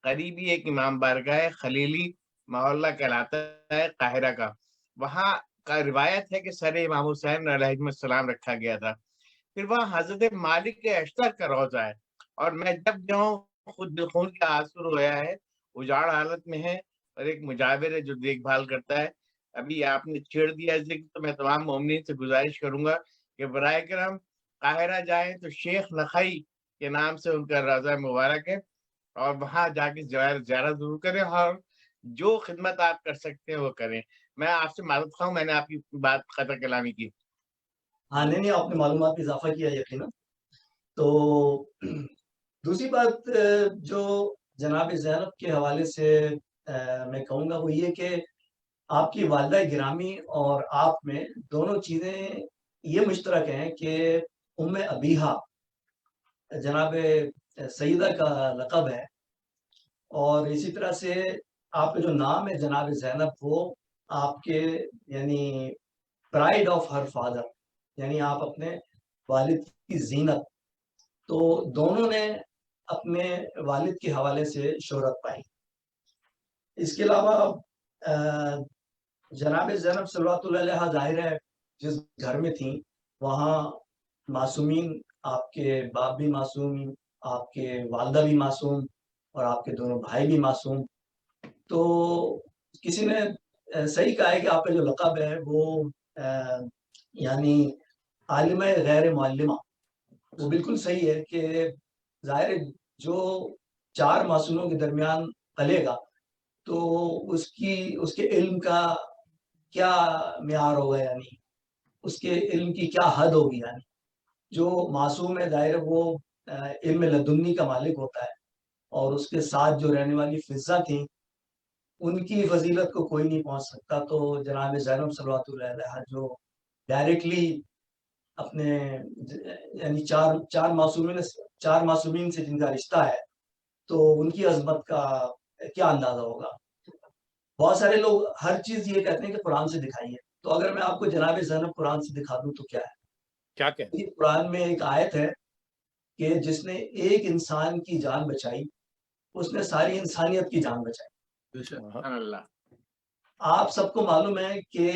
Speaker 6: قریبی ایک امام بارگاہ خلیلی محلہ کہلاتا ہے قاہرہ کا، وہاں کا روایت ہے کہ سر امام حسین علیہ السلام رکھا گیا تھا۔ پھر وہاں حضرت مالک کے اشتر کا روضہ ہے، اور میں جب جاؤں خود دلخون کا آنسو رویا ہے، اجاڑ حالت میں ہے، اور ایک مجاور ہے جو دیکھ بھال کرتا ہے۔ ابھی آپ نے چھیڑ دیا ذکر، تو میں تمام مومنین سے گزارش کروں گا کہ برائے کرم قاہرہ جائیں تو شیخ نخعی کے نام سے ان کا روضہ مبارک ہے، اور وہاں جا کے زیارت ضرور کریں، اور جو خدمت آپ کر سکتے ہیں وہ کریں۔ میں آپ سے معذرت خواہ ہوں، میں نے آپ کی بات قطع کلامی کی۔
Speaker 3: ہاں نہیں، آپ نے معلومات میں اضافہ کیا یقینا۔ تو دوسری بات جو جناب زینب کے حوالے سے میں کہوں گا وہ یہ کہ آپ کی والدہ گرامی اور آپ میں دونوں چیزیں یہ مشترک ہیں کہ ام ابیہا جناب سیدہ کا لقب ہے، اور اسی طرح سے آپ کا جو نام ہے جناب زینب وہ آپ کے یعنی پرائڈ آف ہر فادر، یعنی آپ اپنے والد کی زینت، تو دونوں نے اپنے والد کے حوالے سے شہرت پائی۔ اس کے علاوہ جناب زینب صلوات اللہ علیہ ظاہر ہے جس گھر میں تھیں وہاں معصومین، آپ کے باپ بھی معصوم، آپ کے والدہ بھی معصوم، اور آپ کے دونوں بھائی بھی معصوم۔ تو کسی نے صحیح کہا ہے کہ آپ کا جو لقب ہے وہ یعنی عالمہ غیر معلمہ، وہ بالکل صحیح ہے کہ ظاہر جو 4 معصوموں کے درمیان پلے گا تو اس کے علم کا کیا معیار ہوگا، یعنی اس کے علم کی کیا حد ہوگی۔ یعنی جو معصوم ہے ظاہر وہ علم لدنی کا مالک ہوتا ہے، اور اس کے ساتھ جو رہنے والی فضا تھیں ان کی فضیلت کو کوئی نہیں پہنچ سکتا۔ تو جناب زینب صلوات اللہ علیہ جو ڈائریکٹلی اپنے یعنی چار معصومین سے جن کا رشتہ ہے، تو ان کی عظمت کا کیا اندازہ ہوگا۔ بہت سارے لوگ ہر چیز یہ کہتے ہیں کہ قرآن سے دکھائیے، تو اگر میں آپ کو جناب زینب قرآن سے دکھا دوں تو کیا ہے؟
Speaker 1: کیا کہتے ہیں؟
Speaker 3: قرآن میں ایک آیت ہے کہ جس نے ایک انسان کی جان بچائی اس نے ساری انسانیت کی جان بچائی۔ آپ سب کو معلوم ہے کہ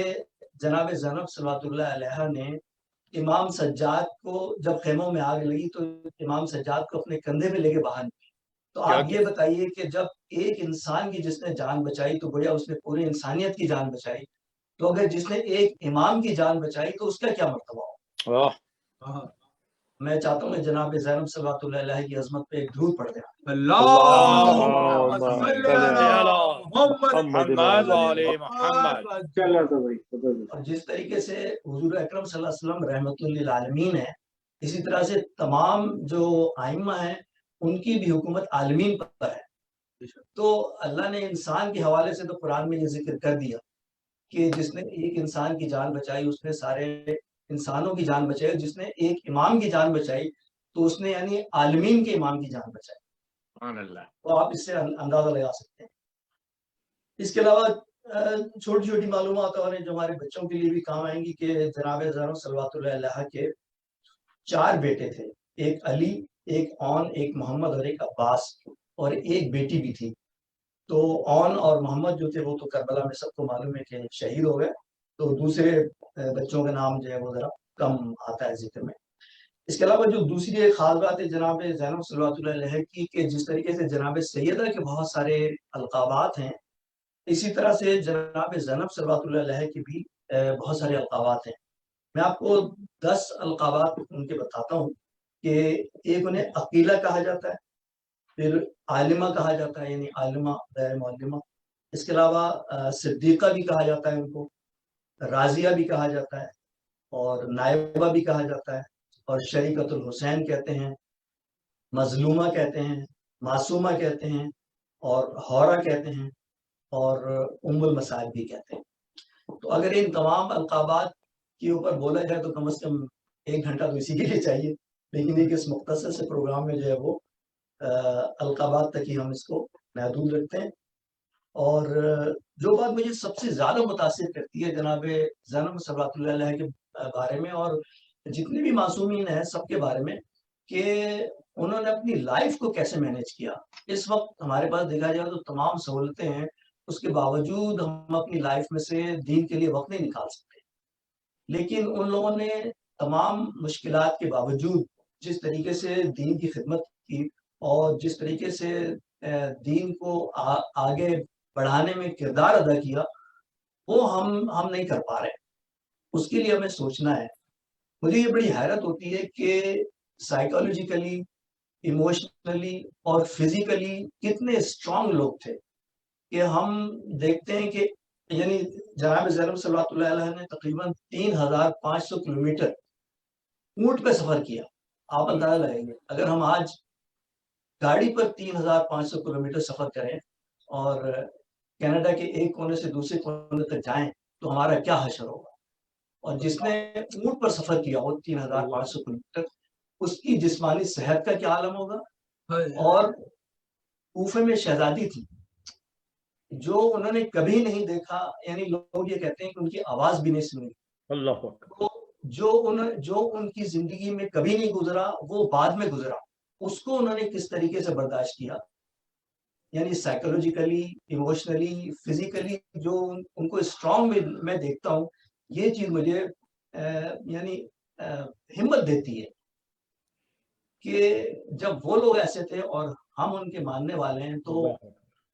Speaker 3: جناب زینب صلوات اللہ علیہ نے امام سجاد کو جب خیموں میں آگ لگی تو امام سجاد کو اپنے کندھے پہ لے کے باہر نکلی۔ تو آپ یہ بتائیے کہ جب ایک انسان کی جس نے جان بچائی تو گویا اس نے پوری انسانیت کی جان بچائی، تو اگر جس نے ایک امام کی جان بچائی تو اس کا کیا مرتبہ ہو؟ میں چاہتا ہوں کہ جناب زینب صلوات اللہ علیہ کی عظمت پہ ایک درود پڑھ دیں۔ اور جس طریقے سے حضور اکرم صلی اللہ علیہ وسلم رحمت للعالمین ہے، اسی طرح سے تمام جو ائمہ ہیں ان کی بھی حکومت عالمین پر ہے۔ تو اللہ نے انسان کے حوالے سے تو قرآن میں یہ ذکر کر دیا کہ جس نے ایک انسان کی جان بچائی اس نے سارے انسانوں کی جان بچائی، جس نے ایک امام کی جان بچائی تو اس نے یعنی عالمین کے امام کی جان بچائی۔ سبحان اللہ۔ تو آپ اس سے اندازہ لگا سکتے ہیں۔ اس کے علاوہ چھوٹی چھوٹی معلومات اور جو ہمارے بچوں کے لیے بھی کام آئیں گی کہ جناب زینب صلوات اللہ علیہ کے 4 بیٹے تھے، ایک علی، ایک اون، ایک محمد اور ایک عباس، اور ایک بیٹی بھی تھی۔ تو اون اور محمد جو تھے وہ تو کربلا میں سب کو معلوم ہے کہ شہید ہو گئے، تو دوسرے بچوں کا نام جو ہے وہ ذرا کم آتا ہے ذکر میں۔ اس کے علاوہ جو دوسری ایک خاص بات ہے جناب زینب صلوات اللہ علیہ کی کہ جس طریقے سے جناب سیدہ کے بہت سارے القابات ہیں، اسی طرح سے جناب زینب صلوات اللہ علیہ کی بھی بہت سارے القابات ہیں. میں آپ کو 10 القابات ان کے بتاتا ہوں کہ ایک انہیں عقیلہ کہا جاتا ہے، پھر عالمہ کہا جاتا ہے، یعنی عالمہ غیر معلمہ. اس کے علاوہ صدیقہ بھی کہا جاتا ہے ان کو، راضیہ بھی کہا جاتا ہے، اور نائبہ بھی کہا جاتا ہے، اور شریکت الحسین کہتے ہیں، مظلومہ کہتے ہیں، معصومہ کہتے ہیں، اور حورہ کہتے ہیں، اور ام المصائب بھی کہتے ہیں. تو اگر ان تمام القابات کے اوپر بولا جائے تو کم از کم 1 گھنٹہ تو اسی کے لیے چاہیے، لیکن ایک اس مختصر سے پروگرام میں جو ہے وہ القابات تک ہی ہم اس کو محدود رکھتے ہیں. اور جو بات مجھے سب سے زیادہ متاثر کرتی ہے جناب زینب صلوات اللہ علیہ کے بارے میں، اور جتنے بھی معصومین ہیں سب کے بارے میں، کہ انہوں نے اپنی لائف کو کیسے مینیج کیا. اس وقت ہمارے پاس دیکھا جائے تو تمام سہولتیں ہیں، اس کے باوجود ہم اپنی لائف میں سے دین کے لیے وقت نہیں نکال سکتے. لیکن ان لوگوں نے تمام مشکلات کے باوجود جس طریقے سے دین کی خدمت کی، اور جس طریقے سے دین کو آگے بڑھانے میں کردار ادا کیا، وہ ہم نہیں کر پا رہے. اس کے لیے ہمیں سوچنا ہے. مجھے یہ بڑی حیرت ہوتی ہے کہ سائیکالوجیکلی، ایموشنلی اور فزیکلی کتنے اسٹرانگ لوگ تھے، کہ ہم دیکھتے ہیں کہ یعنی جناب زینب صلوات اللہ علیہ نے تقریباً 3500 کلومیٹر اونٹ پہ سفر کیا. آپ اندازہ لگائیں گے اگر ہم آج گاڑی پر 3500 کلومیٹر سفر کریں اور کینیڈا کے ایک کونے سے دوسرے کونے تک جائیں تو ہمارا کیا حشر ہوگا. اور جس نے اونٹ پر سفر کیا ہو 3500 کلومیٹر، اس کی جسمانی صحت کا کیا عالم ہوگا. اور کوفے میں شہزادی تھی جو انہوں نے کبھی نہیں دیکھا، یعنی لوگ یہ کہتے ہیں کہ ان کی آواز بھی نہیں سنی.
Speaker 1: اللہ
Speaker 3: جو ان کی زندگی میں کبھی نہیں گزرا وہ بعد میں گزرا. اس کو انہوں نے کس طریقے سے برداشت کیا، یعنی سائیکولوجیکلی، ایموشنلی، فزیکلی جو ان کو اسٹرانگ میں دیکھتا ہوں. یہ چیز مجھے یعنی ہمت دیتی ہے کہ جب وہ لوگ ایسے تھے اور ہم ان کے ماننے والے ہیں تو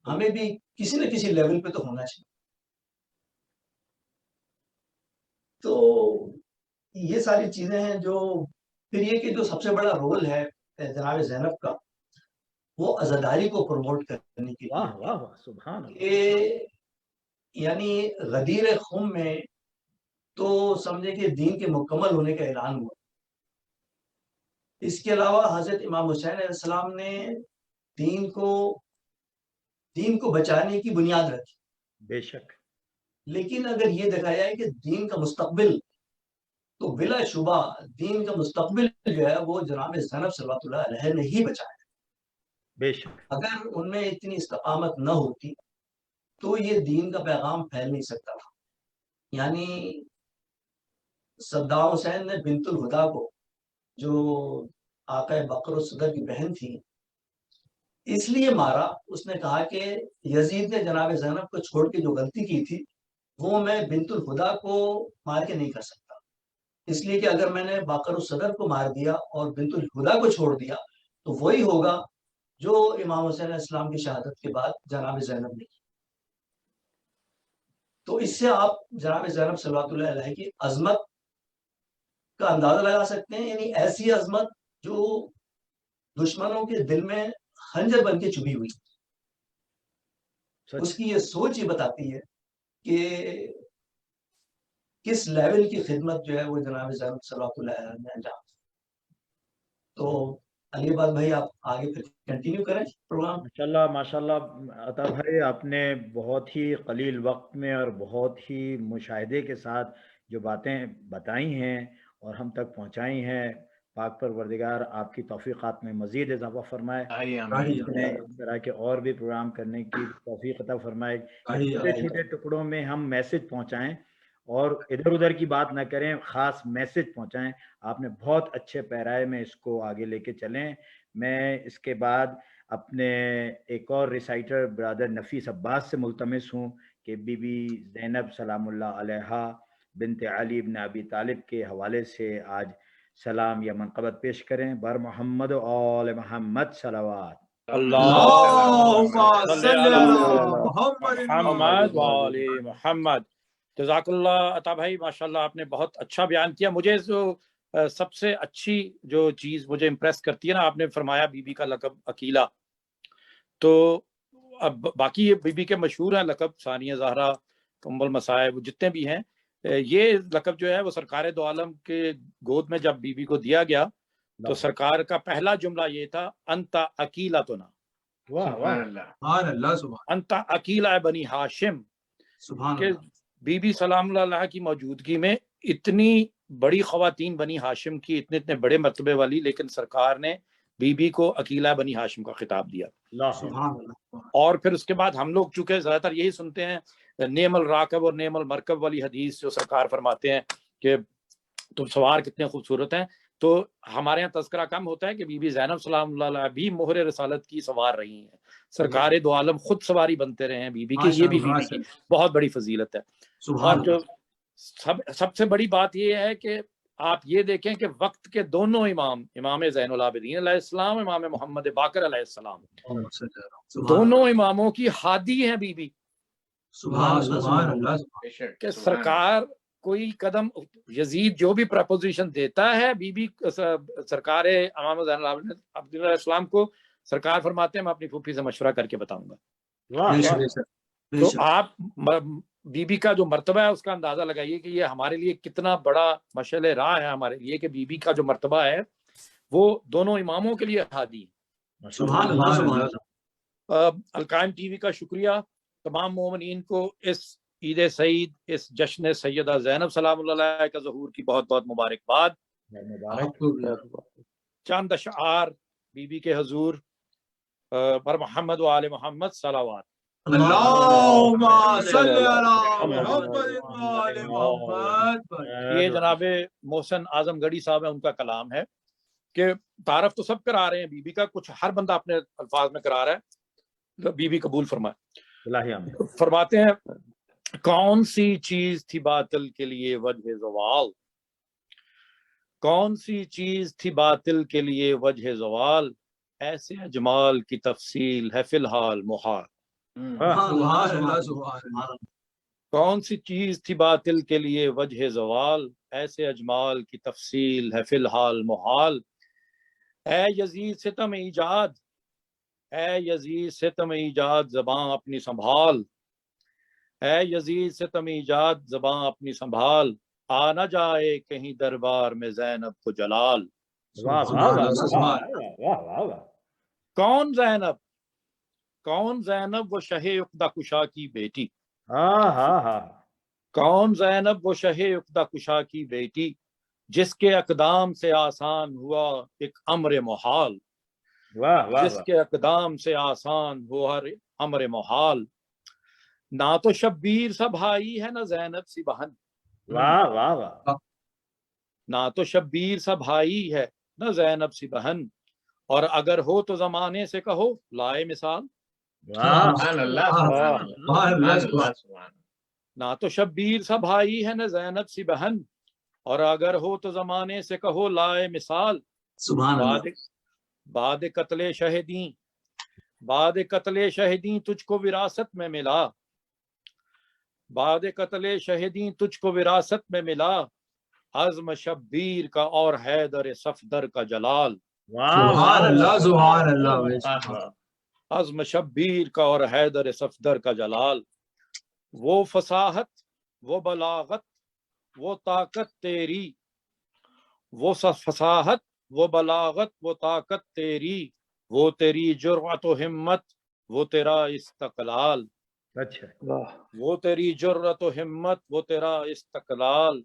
Speaker 3: ہمیں بھی کسی نہ کسی لیول پہ تو ہونا چاہیے. تو یہ ساری چیزیں ہیں جو پھر یہ کہ جو سب سے بڑا رول ہے جناب زینب کا، وہ عزاداری کو پروموٹ کرنے کے لیے. یعنی غدیر خم میں تو سمجھے کہ دین کے مکمل ہونے کا اعلان ہوا. اس کے علاوہ حضرت امام حسین علیہ السلام نے دین کو بچانے کی بنیاد رکھی.
Speaker 1: بے شک. لیکن
Speaker 3: اگر یہ دیکھا جائے کہ دین کا مستقبل، تو بلا شبہ دین کا مستقبل جو ہے وہ جناب زینب صلوات اللہ علیہ نے ہی بچایا.
Speaker 1: بے شک.
Speaker 3: اگر ان میں اتنی استقامت نہ ہوتی تو یہ دین کا پیغام پھیل نہیں سکتا تھا. یعنی صدام حسین نے بنت الہدا کو، جو آقا بکر الصدر کی بہن تھی، اس لیے مارا. اس نے کہا کہ یزید نے جناب زینب کو چھوڑ کے جو غلطی کی تھی وہ میں بنت الہدا کو مار کے نہیں کر سکتا، اس لیے کہ اگر میں نے باقر الصدر کو مار دیا اور بنت الہدا کو چھوڑ دیا تو وہی ہوگا جو امام حسین علیہ السلام کی شہادت کے بعد جناب زینب نے کی. تو اس سے آپ جناب زینب صلوات اللہ علیہ کی عظمت کا اندازہ لگا سکتے ہیں. یعنی ایسی عظمت جو دشمنوں کے دل میں خنجر بن کے چبھی ہوئی. اس کی یہ سوچ ہی بتاتی ہے کہ کس لیول کی خدمت جو ہے وہ جناب زینب صلوات اللہ علیہ نے انجام. تو علی آباد بھائی آپ آگے پھر کنٹینیو کریں پروگرام.
Speaker 1: ماشاءاللہ عطا بھائی، آپ نے بہت ہی قلیل وقت میں اور بہت ہی مشاہدے کے ساتھ جو باتیں بتائی ہیں اور ہم تک پہنچائی ہیں. پاک پروردگار آپ کی توفیقات میں مزید اضافہ فرمائے، اس طرح کے اور بھی پروگرام کرنے کی توفیق عطا فرمائے. چھوٹے چھوٹے ٹکڑوں میں ہم میسج پہنچائیں اور ادھر ادھر کی بات نہ کریں، خاص میسج پہنچائیں. آپ نے بہت اچھے پیرائے میں اس کو آگے لے کے چلیں. میں اس کے بعد اپنے ایک اور ریسائٹر برادر نفیس عباس سے ملتمس ہوں کہ بی بی زینب سلام اللہ علیہا بنت علی بن ابی طالب کے حوالے سے آج سلام یا منقبت پیش کریں. بر محمد و آل محمد صلوات.
Speaker 4: اللہم صلی علی
Speaker 2: محمد وآل محمد. جزاک اللہ عطا بھائی، ماشاءاللہ آپ نے بہت اچھا بیان کیا. مجھے جو سب سے اچھی جو چیز مجھے امپریس کرتی ہے نا، آپ نے فرمایا بی بی کا لقب عقیلہ. تو اب باقی بی بی کے مشہور ہیں لقب، ثانیہ زہرا، ام المصائب، جتنے بھی ہیں. یہ لقب جو ہے وہ سرکار دو عالم کے گود میں جب بی بی کو دیا گیا تو سرکار کا پہلا جملہ یہ تھا، انت عقیلتنا.
Speaker 4: سبحان اللہ سبحان
Speaker 2: انت عقیلہ بنی ہاشم.
Speaker 3: سبحان
Speaker 2: کہ
Speaker 3: اللہ.
Speaker 2: بی بی سلام اللہ کی موجودگی میں اتنی بڑی خواتین بنی ہاشم کی، اتنے بڑے مرتبے والی، لیکن سرکار نے بی بی کو عقیلہ بنی ہاشم کا خطاب دیا.
Speaker 3: سبحان اللہ.
Speaker 2: اور پھر اس کے بعد ہم لوگ چونکہ زیادہ تر یہی سنتے ہیں نعم الراکب اور نعم المرکب والی حدیث جو سرکار فرماتے ہیں کہ تم سوار کتنے خوبصورت ہیں، تو ہمارے یہاں تذکرہ کم ہوتا ہے کہ بی بی زینب سلام اللہ علیہ بھی مہر رسالت کی سوار رہی ہیں. سرکار دو عالم خود سواری بنتے رہے ہیں بی بی کی. یہ بھی بی بی کی بہت بڑی فضیلت ہے. اور جو سب سے بڑی بات یہ ہے کہ آپ یہ دیکھیں کہ وقت کے دونوں امام، امام زین العابدین علیہ السلام، امام محمد باقر علیہ السلام، دونوں اماموں کی ہادی ہیں بی بی.
Speaker 3: سبحان اللہ.
Speaker 2: کہ سرکار کوئی قدم، یزید جو بھی پرپوزیشن دیتا ہے بی بی سرکار امام زین العابدین علیہ السلام کو، سرکار فرماتے ہیں میں اپنی پھوپھی سے مشورہ کر کے بتاؤں گا. تو آپ بی بی کا جو مرتبہ ہے اس کا اندازہ لگائیے کہ یہ ہمارے لیے کتنا بڑا مشعل راہ ہے ہمارے لیے کہ بی بی کا جو مرتبہ ہے وہ دونوں اماموں کے لیے ہادی ہے.
Speaker 3: سبحان اللہ.
Speaker 2: القائم ٹی وی کا شکریہ. تمام مومنین کو اس عید سعید، اس جشن سیدہ زینب سلام اللہ علیہ کا ظہور کی بہت بہت مبارکباد. چند اشعار بی بی کے حضور پر محمد و آل محمد صلوات.
Speaker 4: اللہم صلی علی محمد و آل محمد.
Speaker 2: یہ جناب محسن اعظم گڑھی صاحب ہیں، ان کا کلام ہے کہ تعارف تو سب کرا رہے ہیں بی بی کا، کچھ ہر بندہ اپنے الفاظ میں کرا رہا ہے. بی بی قبول فرمائے. فرماتے ہیں کون سی چیز تھی باطل کے لیے وجہ زوال، کون سی چیز تھی باطل کے لیے وجہ زوال، ایسے اجمال کی تفصیل ہے فی الحال محال. کون سی چیز تھی باطل کے لیے وجہ زوال، ایسے اجمال کی تفصیل ہے فی الحال محال. اے یزید ستم ایجاد، اے یزید ستم ایجاد زباں اپنی سنبھال، اے یزید ستم ایجاد زباں اپنی سنبھال، آ نہ جائے کہیں دربار میں زینب کو جلال. کون زینب، کون زینب وہ شہ عقدہ کشا کی بیٹی، کون زینب وہ شہ عقدہ کشا کی بیٹی، جس کے اقدام سے آسان ہوا ایک امر محال، جس کے اقدام سے آسان ہوا ہر امر محال. نہ تو شبیر سا بھائی ہے نہ زینب سی بہن، نہ تو شبیر سا بھائی ہے نہ زینب سی بہن، اور اگر ہو تو زمانے سے کہو لائے مثال. نہ تو شبیر سا بھائی ہے نہ زینب سی بہن، اور اگر ہو تو زمانے سے کہو لائے مثال. بعد قتل شہدیں، بعد قتل شہدیں تجھ کو وراثت میں ملا، بعد قتل شہدیں تجھ کو وراثت میں ملا، عزم شبیر کا اور حیدر صفدر کا جلال.
Speaker 4: سبحان اللہ سبحان اللہ.
Speaker 2: عزم شبیر کا اور حیدر صفدر کا جلال. وہ فصاحت، وہ بلاغت، وہ طاقت تیری، وہ فصاحت، وہ بلاغت، وہ طاقت تیری، وہ تیری جرأت و ہمت، وہ تیرا استقلال. وہ تیری جرأت و ہمت، وہ تیرا استقلال.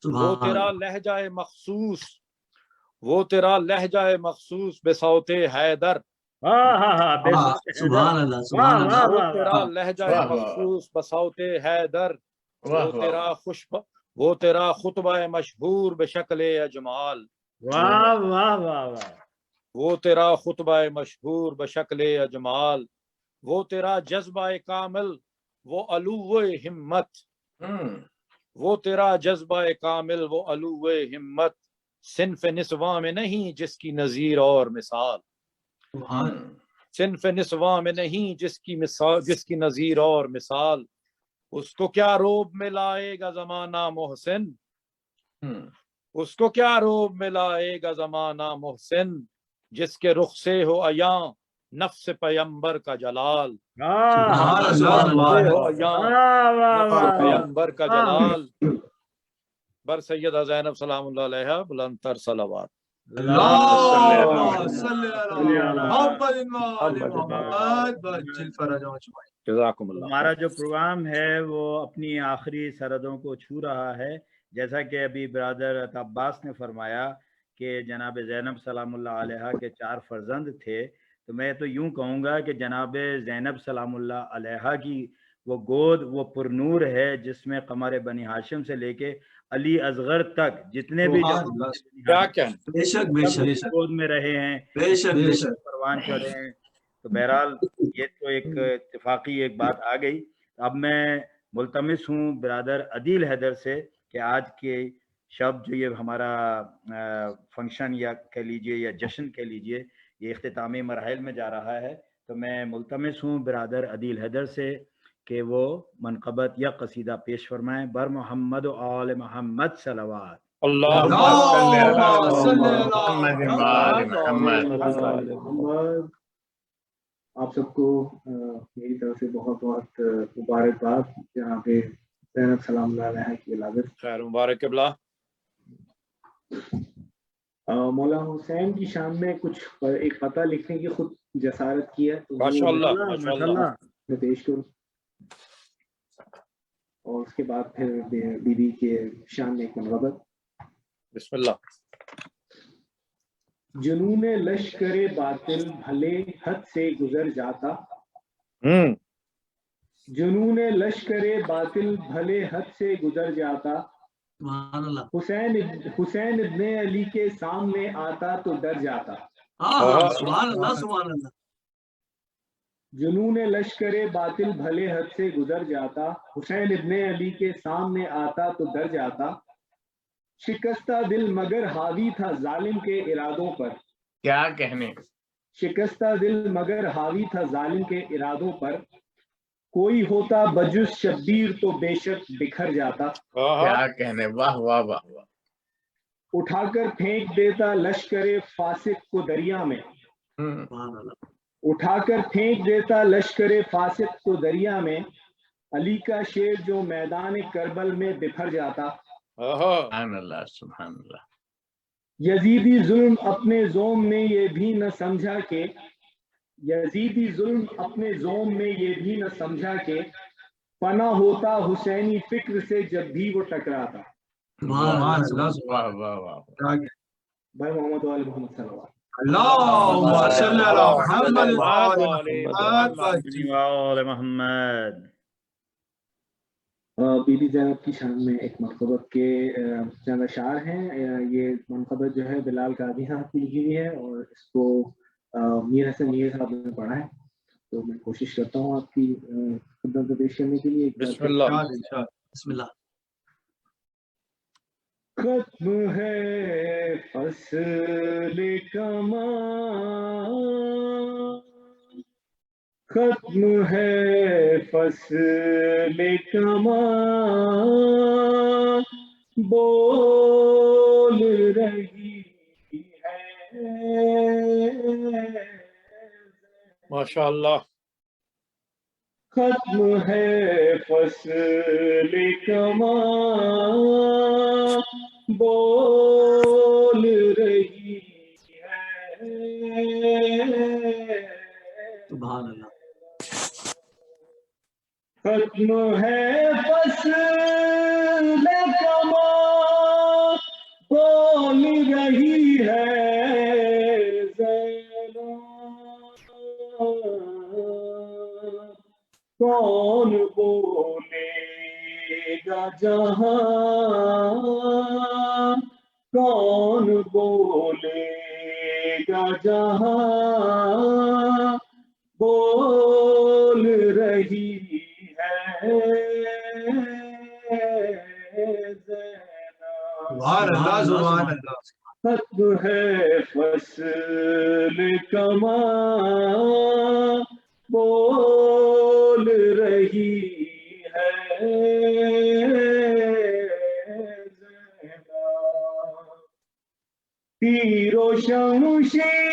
Speaker 2: وہ تیرا لہجہ مخصوص، وہ تیرا لہجہ مخصوص بصوت حیدر.
Speaker 3: سبحان اللہ سبحان اللہ.
Speaker 2: وہ تیرا لہجہ مخصوص بصوت حیدر. وہ تیرا خطبہ مشہور بشکل اجمال. وہ تیرا خطبہ مشہور بشکل اجمال. وہ تیرا جذبہ کامل، وہ علو ہمت. وہ تیرا جذبہ کامل، وہ علو ہمت.
Speaker 7: صنف نسواں میں نہیں جس کی نظیر اور مثال، صنف نسواں میں نہیں جس کی نظیر اور مثال، اس کو کیا روب میں لائے گا زمانہ محسن، اس کو کیا روب میں لائے گا زمانہ محسن، جس کے رخ سے ہو عیاں نفس پیمبر کا جلال، پیمبر کا جلال، بر سیدہ زینب سلام اللہ علیہ بلند تر صلوات۔ جزاکم اللہ۔
Speaker 1: ہمارا جو پروگرام ہے وہ اپنی آخری سرحدوں کو چھو رہا ہے، جیسا کہ ابھی برادر عباس نے فرمایا کہ جناب زینب سلام اللہ علیہ کے 4 فرزند تھے، تو میں تو یوں کہوں گا کہ جناب زینب سلام اللہ علیہ کی وہ گود وہ پرنور ہے جس میں قمر بنی ہاشم سے لے کے علی اصغر تک جتنے بھی گود میں رہے ہیں، پروان چڑھے ہیں۔ تو بہرحال یہ تو ایک اتفاقی ایک بات آ گئی۔ اب میں ملتمس ہوں برادر عدیل حیدر سے کہ آج کے شب جو یہ ہمارا فنکشن یا کہہ لیجئے یا جشن کہہ لیجئے یہ اختتامی مراحل میں جا رہا ہے، تو میں ملتمس ہوں برادر عدیل حیدر سے کہ وہ منقبت یا قصیدہ پیش فرمائیں۔ بر محمد و آل محمد صلوات۔
Speaker 8: آپ سب کو میری طرف سے بہت بہت مبارکباد جناب زینب سلام اللہ علیہ کی ولادت۔
Speaker 7: خیر مبارک قبلہ۔
Speaker 8: مولانا حسین کی شان میں کچھ ایک خطہ لکھنے کی خود جسارت کی ہے،
Speaker 7: ماشاءاللہ
Speaker 8: میں پیش کروں، اور اس کے بعد پھر بی بی کے شان میں ایک منقبت۔
Speaker 7: بسم اللہ۔
Speaker 8: جنون لشکر باطل بھلے حد سے گزر جاتا، جنون لشکر باطل بھلے حد سے گزر جاتا، حسین ابن علی کے سامنے آتا تو ڈر جاتا۔ جنون لشکر باطل بھلے حد سے گزر جاتا، حسین ابن علی کے سامنے آتا تو ڈر جاتا، شکستہ دل مگر حاوی تھا ظالم کے ارادوں پر،
Speaker 6: کیا کہنے،
Speaker 8: شکستہ دل مگر حاوی تھا ظالم کے ارادوں پر، کوئی ہوتا بجز شبیر تو بے شک بکھر جاتا۔
Speaker 6: کیا کہنے، واہ واہ واہ واہ۔
Speaker 8: اٹھا کر پھینک دیتا لشکر فاسق کو دریا میں، اٹھا کر پھینک دیتا لشکر فاسق کو دریا میں، علی کا شیر جو میدان کربل میں بکھر جاتا۔
Speaker 6: سبحان اللہ سبحان اللہ۔
Speaker 8: یزیدی ظلم اپنے زوم میں یہ بھی نہ سمجھا کہ، یزیدی ظلم اپنے زوم میں یہ بھی نہ سمجھا کہ، پناہ ہوتا حسینی فکر سے جب بھی وہ ٹکراتا۔
Speaker 6: واہ واہ واہ۔
Speaker 8: بھائی محمد وآل محمد صلی اللہ
Speaker 4: اللہم صلی علی
Speaker 1: محمد۔
Speaker 8: بی بی زینب کی شان میں ایک منقبت کے چند اشعار ہیں۔ یہ منقبت جو ہے بلال قادری کی لکھی ہوئی ہے اور اس کو میر حسن میر صاحب نے پڑھا ہے، تو میں کوشش کرتا ہوں آپ کی خدمت میں پیش کرنے کے لیے۔
Speaker 7: بسم اللہ۔
Speaker 3: بسم اللہ۔
Speaker 8: ختم ہے فصل کماں، ختم ہے فصل کماں، بول رہی ہے
Speaker 7: ماشاءاللہ۔
Speaker 8: ختم ہے فصل کماں، بول رہی ہے
Speaker 3: سبحان اللہ۔
Speaker 8: ختم ہے فصل کماں، بول رہی ہے زینب، کون بولے گا جہاں، کون بولے گا جہاں، بول رہی ہے زینب۔
Speaker 4: سبحان اللہ سبحان اللہ۔
Speaker 2: ختم ہے فصل کما بول رہی ہے تیر و شمشیر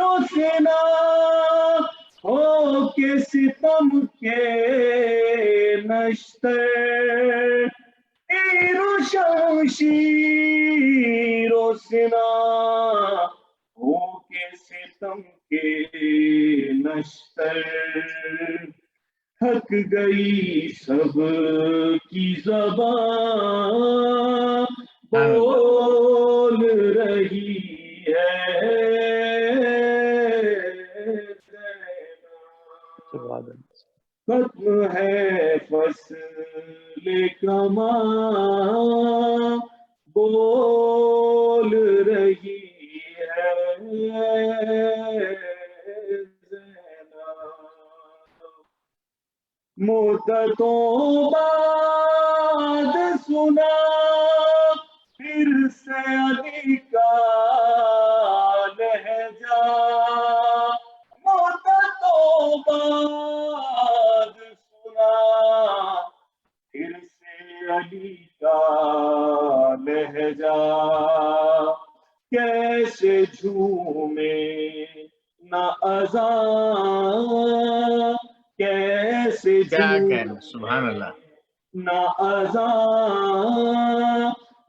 Speaker 2: و سنا ہو کے ستم کے نشتر تیر و شمشیر و سنا ہو کے ستم کے نشتر تھک گئی سب کی زبان بول رہی ہے ختم ہے فصل کما بول رہی ہے مدتوں بعد سنا پھر سے علی کا لہجہ مدتوں بعد سنا پھر سے علی کا لہجہ کیسے جھومے نہ اذان کیسے
Speaker 6: سبحان اللہ
Speaker 2: نہ اذان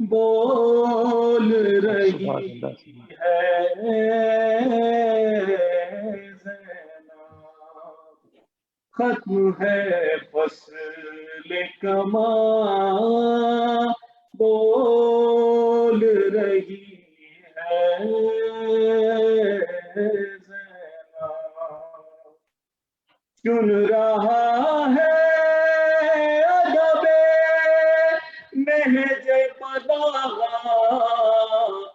Speaker 2: بول رہی ہے ختم ہے فصل کما بول رہی ہے چن رہا ہے ادب نہج بلاغت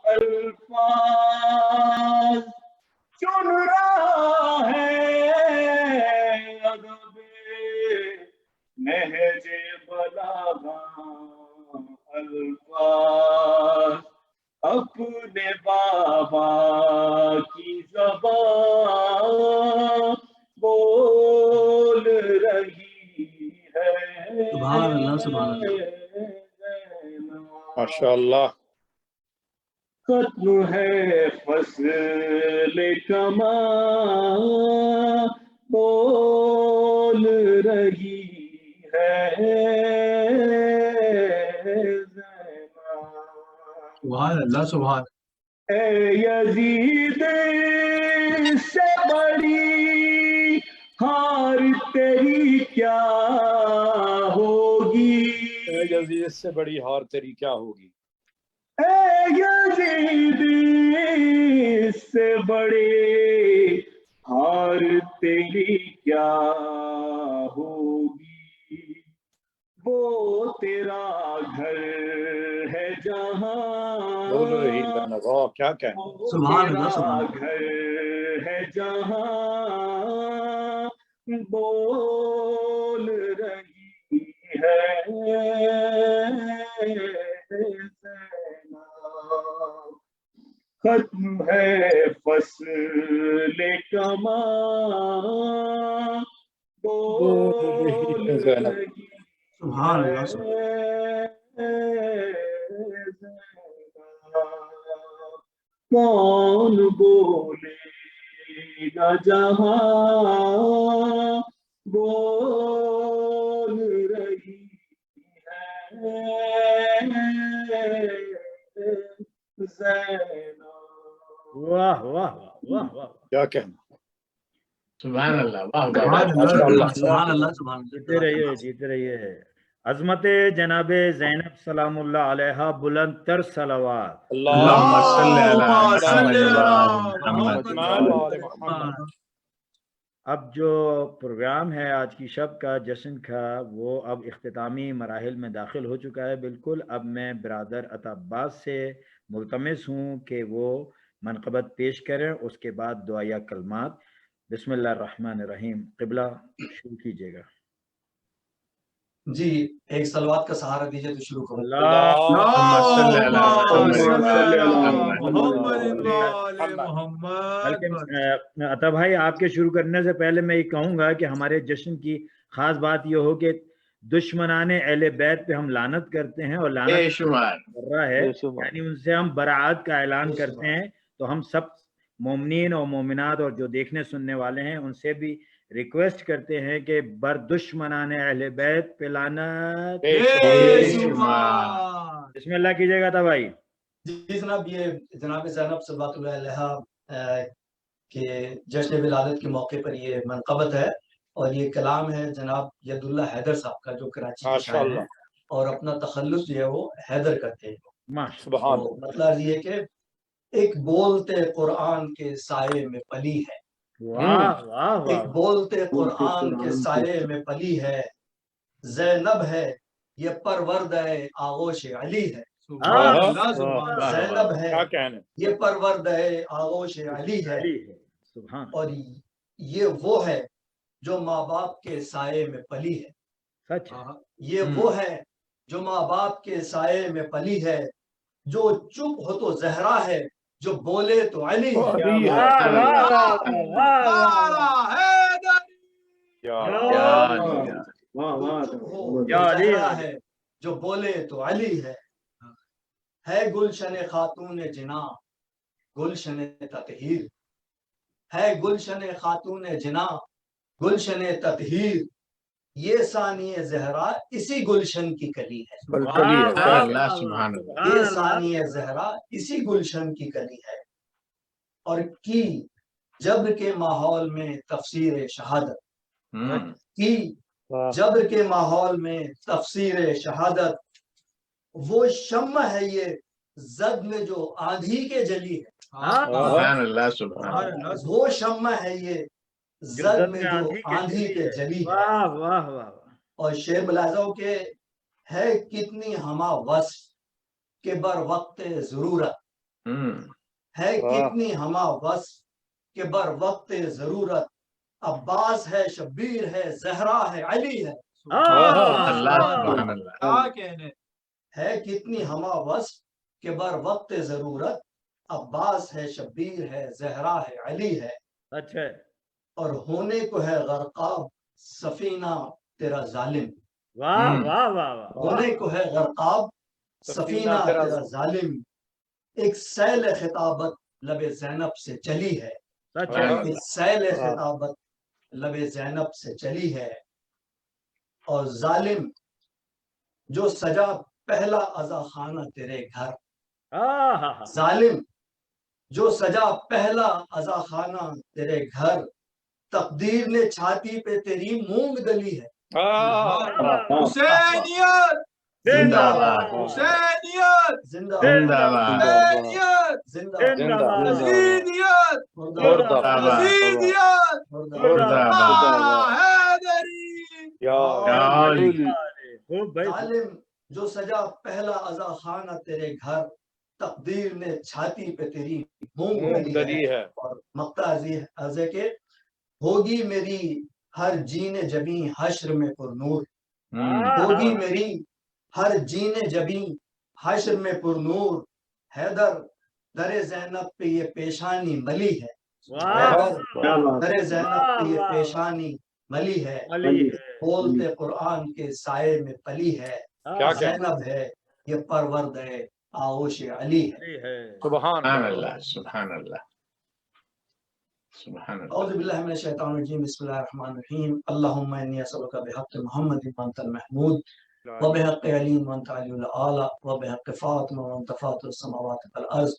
Speaker 2: الفاظ چن رہا ہے ادب نہج بلاغت الفاظ اپنے بابا کی زبان بول رہی ہے
Speaker 3: سبحان اللہ سبحان اللہ
Speaker 7: ماشاءاللہ
Speaker 2: ختم ہے فصل کما بول رہی ہے
Speaker 3: سبحان اللہ سبحان
Speaker 2: اے یزید سے بڑی ہار تیری کیا ہوگی
Speaker 7: یزید سے بڑی ہار تیری کیا ہوگی
Speaker 2: اے یزید سے بڑے ہار تیری کیا ہوگی وہ تیرا گھر ہے جہاں
Speaker 7: بول رہی ہے کیا کہیں
Speaker 3: سبحان اللہ
Speaker 2: تیرا گھر ہے جہاں بول رہی ہے ختم ہے فصل کما بول رہی
Speaker 3: سبحان اللہ
Speaker 2: کون بولے گا جہاں بول رہی ہے زینب
Speaker 1: واہ واہ واہ واہ
Speaker 7: کیا کہنا
Speaker 6: سبحان اللہ واہ
Speaker 3: سبحان اللہ سبحان
Speaker 1: جیتے رہیے جیتے رہیے عظمت جناب زینب سلام اللہ علیہ بلند تر صلوات
Speaker 6: اللہم صلی علی
Speaker 3: اللہ
Speaker 1: اب جو پروگرام ہے آج کی شب کا جشن کا وہ اب اختتامی مراحل میں داخل ہو چکا ہے بالکل اب میں برادر عطا عباس سے ملتمس ہوں کہ وہ منقبت پیش کریں اس کے بعد دعائیہ کلمات بسم اللہ الرحمن الرحیم قبلہ شروع کیجیے گا
Speaker 3: جی ایک سلوات کا سہارا دیجیے تو شروع کرو.
Speaker 1: عطا بھائی آپ کے شروع کرنے سے پہلے میں یہ کہوں گا کہ ہمارے جشن کی خاص بات یہ ہو کہ دشمنان اہل بیت پہ ہم لعنت کرتے ہیں اور لعنت کر رہا ہے، یعنی ان سے ہم براعت کا اعلان کرتے ہیں. تو ہم سب مومنین اور مومنات اور جو دیکھنے سننے والے ہیں ان سے بھی ریکویسٹ کرتے ہیں کہ بر دشمنان اہل بیت پہ لعنت. بسم اللہ کیجیے گا تھا بھائی.
Speaker 3: جی جناب، یہ جناب زینب صلوات اللہ علیہا کے جشن ولادت کے موقع پر یہ منقبت ہے، اور یہ کلام ہے جناب ید اللہ حیدر صاحب کا جو کراچی کے شاعر ہیں، اور اپنا تخلص جو ہے وہ حیدر کرتے ہیں. مطلب یہ کہ ایک بولتے قرآن کے سائے میں پلی ہے، ایک بولتے قرآن کے سائے میں پلی ہے، زینب ہے یہ پرورد آغوش علی ہے. زینب ہے یہ پرورد آغوش علی ہے، اور یہ وہ ہے جو ماں باپ کے سائے میں پلی ہے. یہ وہ ہے جو ماں باپ کے سائے میں پلی ہے، جو چپ ہو تو زہرا ہے، جو بولے تو علی ہے. ہے جو بولے تو علی ہے گلشن خاتون جنا گلشن تطہیر، ہے گلشن خاتون جنا گلشن تطہیر، یہ ثانی زہرا اسی گلشن کی کلی ہے. یہ ثانی زہرا اسی گلشن کی کلی ہے. اور کی جبر کے ماحول میں تفسیر شہادت، کی جبر کے ماحول میں تفسیر شہادت، وہ شمع ہے یہ زد میں جو آندھی کے جلی ہے. وہ شمع ہے یہ زد میں جو آندھی کے جلی ہے. اور شعر ملاحظہ ہو کہ ہے کتنی ہما وصف کہ بر وقت ضرورت، ہے کتنی ہما وصف کہ بر وقت ضرورت، عباس ہے شبیر ہے زہرا ہے علی ہے. ہے کتنی ہما وصف کہ بر وقت ضرورت، عباس ہے شبیر ہے زہرا ہے علی ہے.
Speaker 1: اچھا،
Speaker 3: اور ہونے کو ہے غرقاب سفینہ تیرا ظالم.
Speaker 1: واہ واہ واہ.
Speaker 3: ہونے کو ہے غرقاب سفینہ تیرا ظالم، ایک سیل خطابت لب زینب سے چلی ہے. ایک سیل خطابت لب زینب سے چلی ہے. اور ظالم جو سجا پہلا عزا خانہ تیرے گھر، ظالم جو سجا پہلا عزا خانہ تیرے گھر، تقدیر نے چھاتی پہ تیری مونگ دلی ہے.
Speaker 4: حسینیت
Speaker 3: زندہ باد،
Speaker 4: حسینیت
Speaker 3: زندہ
Speaker 4: حسینیت حسینیت
Speaker 3: ظالم جو سجا پہلا عزا خانہ تیرے گھر، تقدیر نے چھاتی پہ تیری مونگ دلی ہے. اور مقطع عزیز کے ہوگی میری ہر جین جبیں حشر میں پر نور، ہوگی میری ہر جین جبیں حشر میں پر نور، حیدر در زینب پہ یہ پیشانی ملی ہے. در زینب پہ یہ پیشانی ملی ہے، بولتے قرآن کے سائے میں پلی ہے. زینب ہے یہ پرورد ہے آغوش علی ہے.
Speaker 1: سبحان
Speaker 6: اللہ سبحان اللہ.
Speaker 3: اعوذ باللہ من الشیطان الرجیم، بسم اللہ الرحمن الرحیم. اللہم انی اسألک بحق محمد وانت المحمود، وبحق علی وانت علی الاعلی، وبحق فاطمہ وانت فاطر السماوات والارض،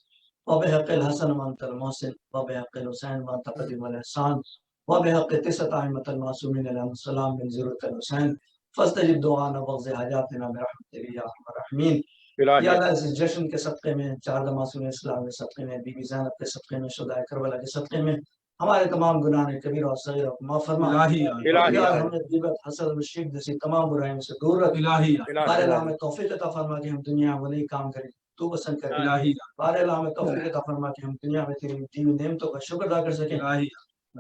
Speaker 3: وبحق الحسن وانت المحسن، وبحق الحسین وانت قدیم الاحسان، وبحق تسعۃ ائمۃ المعصومین علیہم السلام من ذریۃ الحسین، فاستجب دعانا واقض حاجاتنا برحمتک یا ارحم الراحمین. یا اللہ اس جشن کے صدقے میں، چار معصومین اسلام کے صدقے میں، بی بی زینب کے صدقے میں، شہدائے کربلا کے صدقے میں ہمارے تمام گناہ کبیر اور صغیر کو معاف فرما. یا ہمیں غیبت، حسد و شرک جیسی تمام برائیوں سے دور رکھ. بارے اللہ ہمیں توفیق عطا فرما کہ ہم دنیا میں وہی کام کریں تو پسند کریں. بارے اللہ ہمیں توفیق عطا فرما کہ ہم دنیا میں تیری دی ہوئی نعمتوں کا شکر ادا کر سکیں.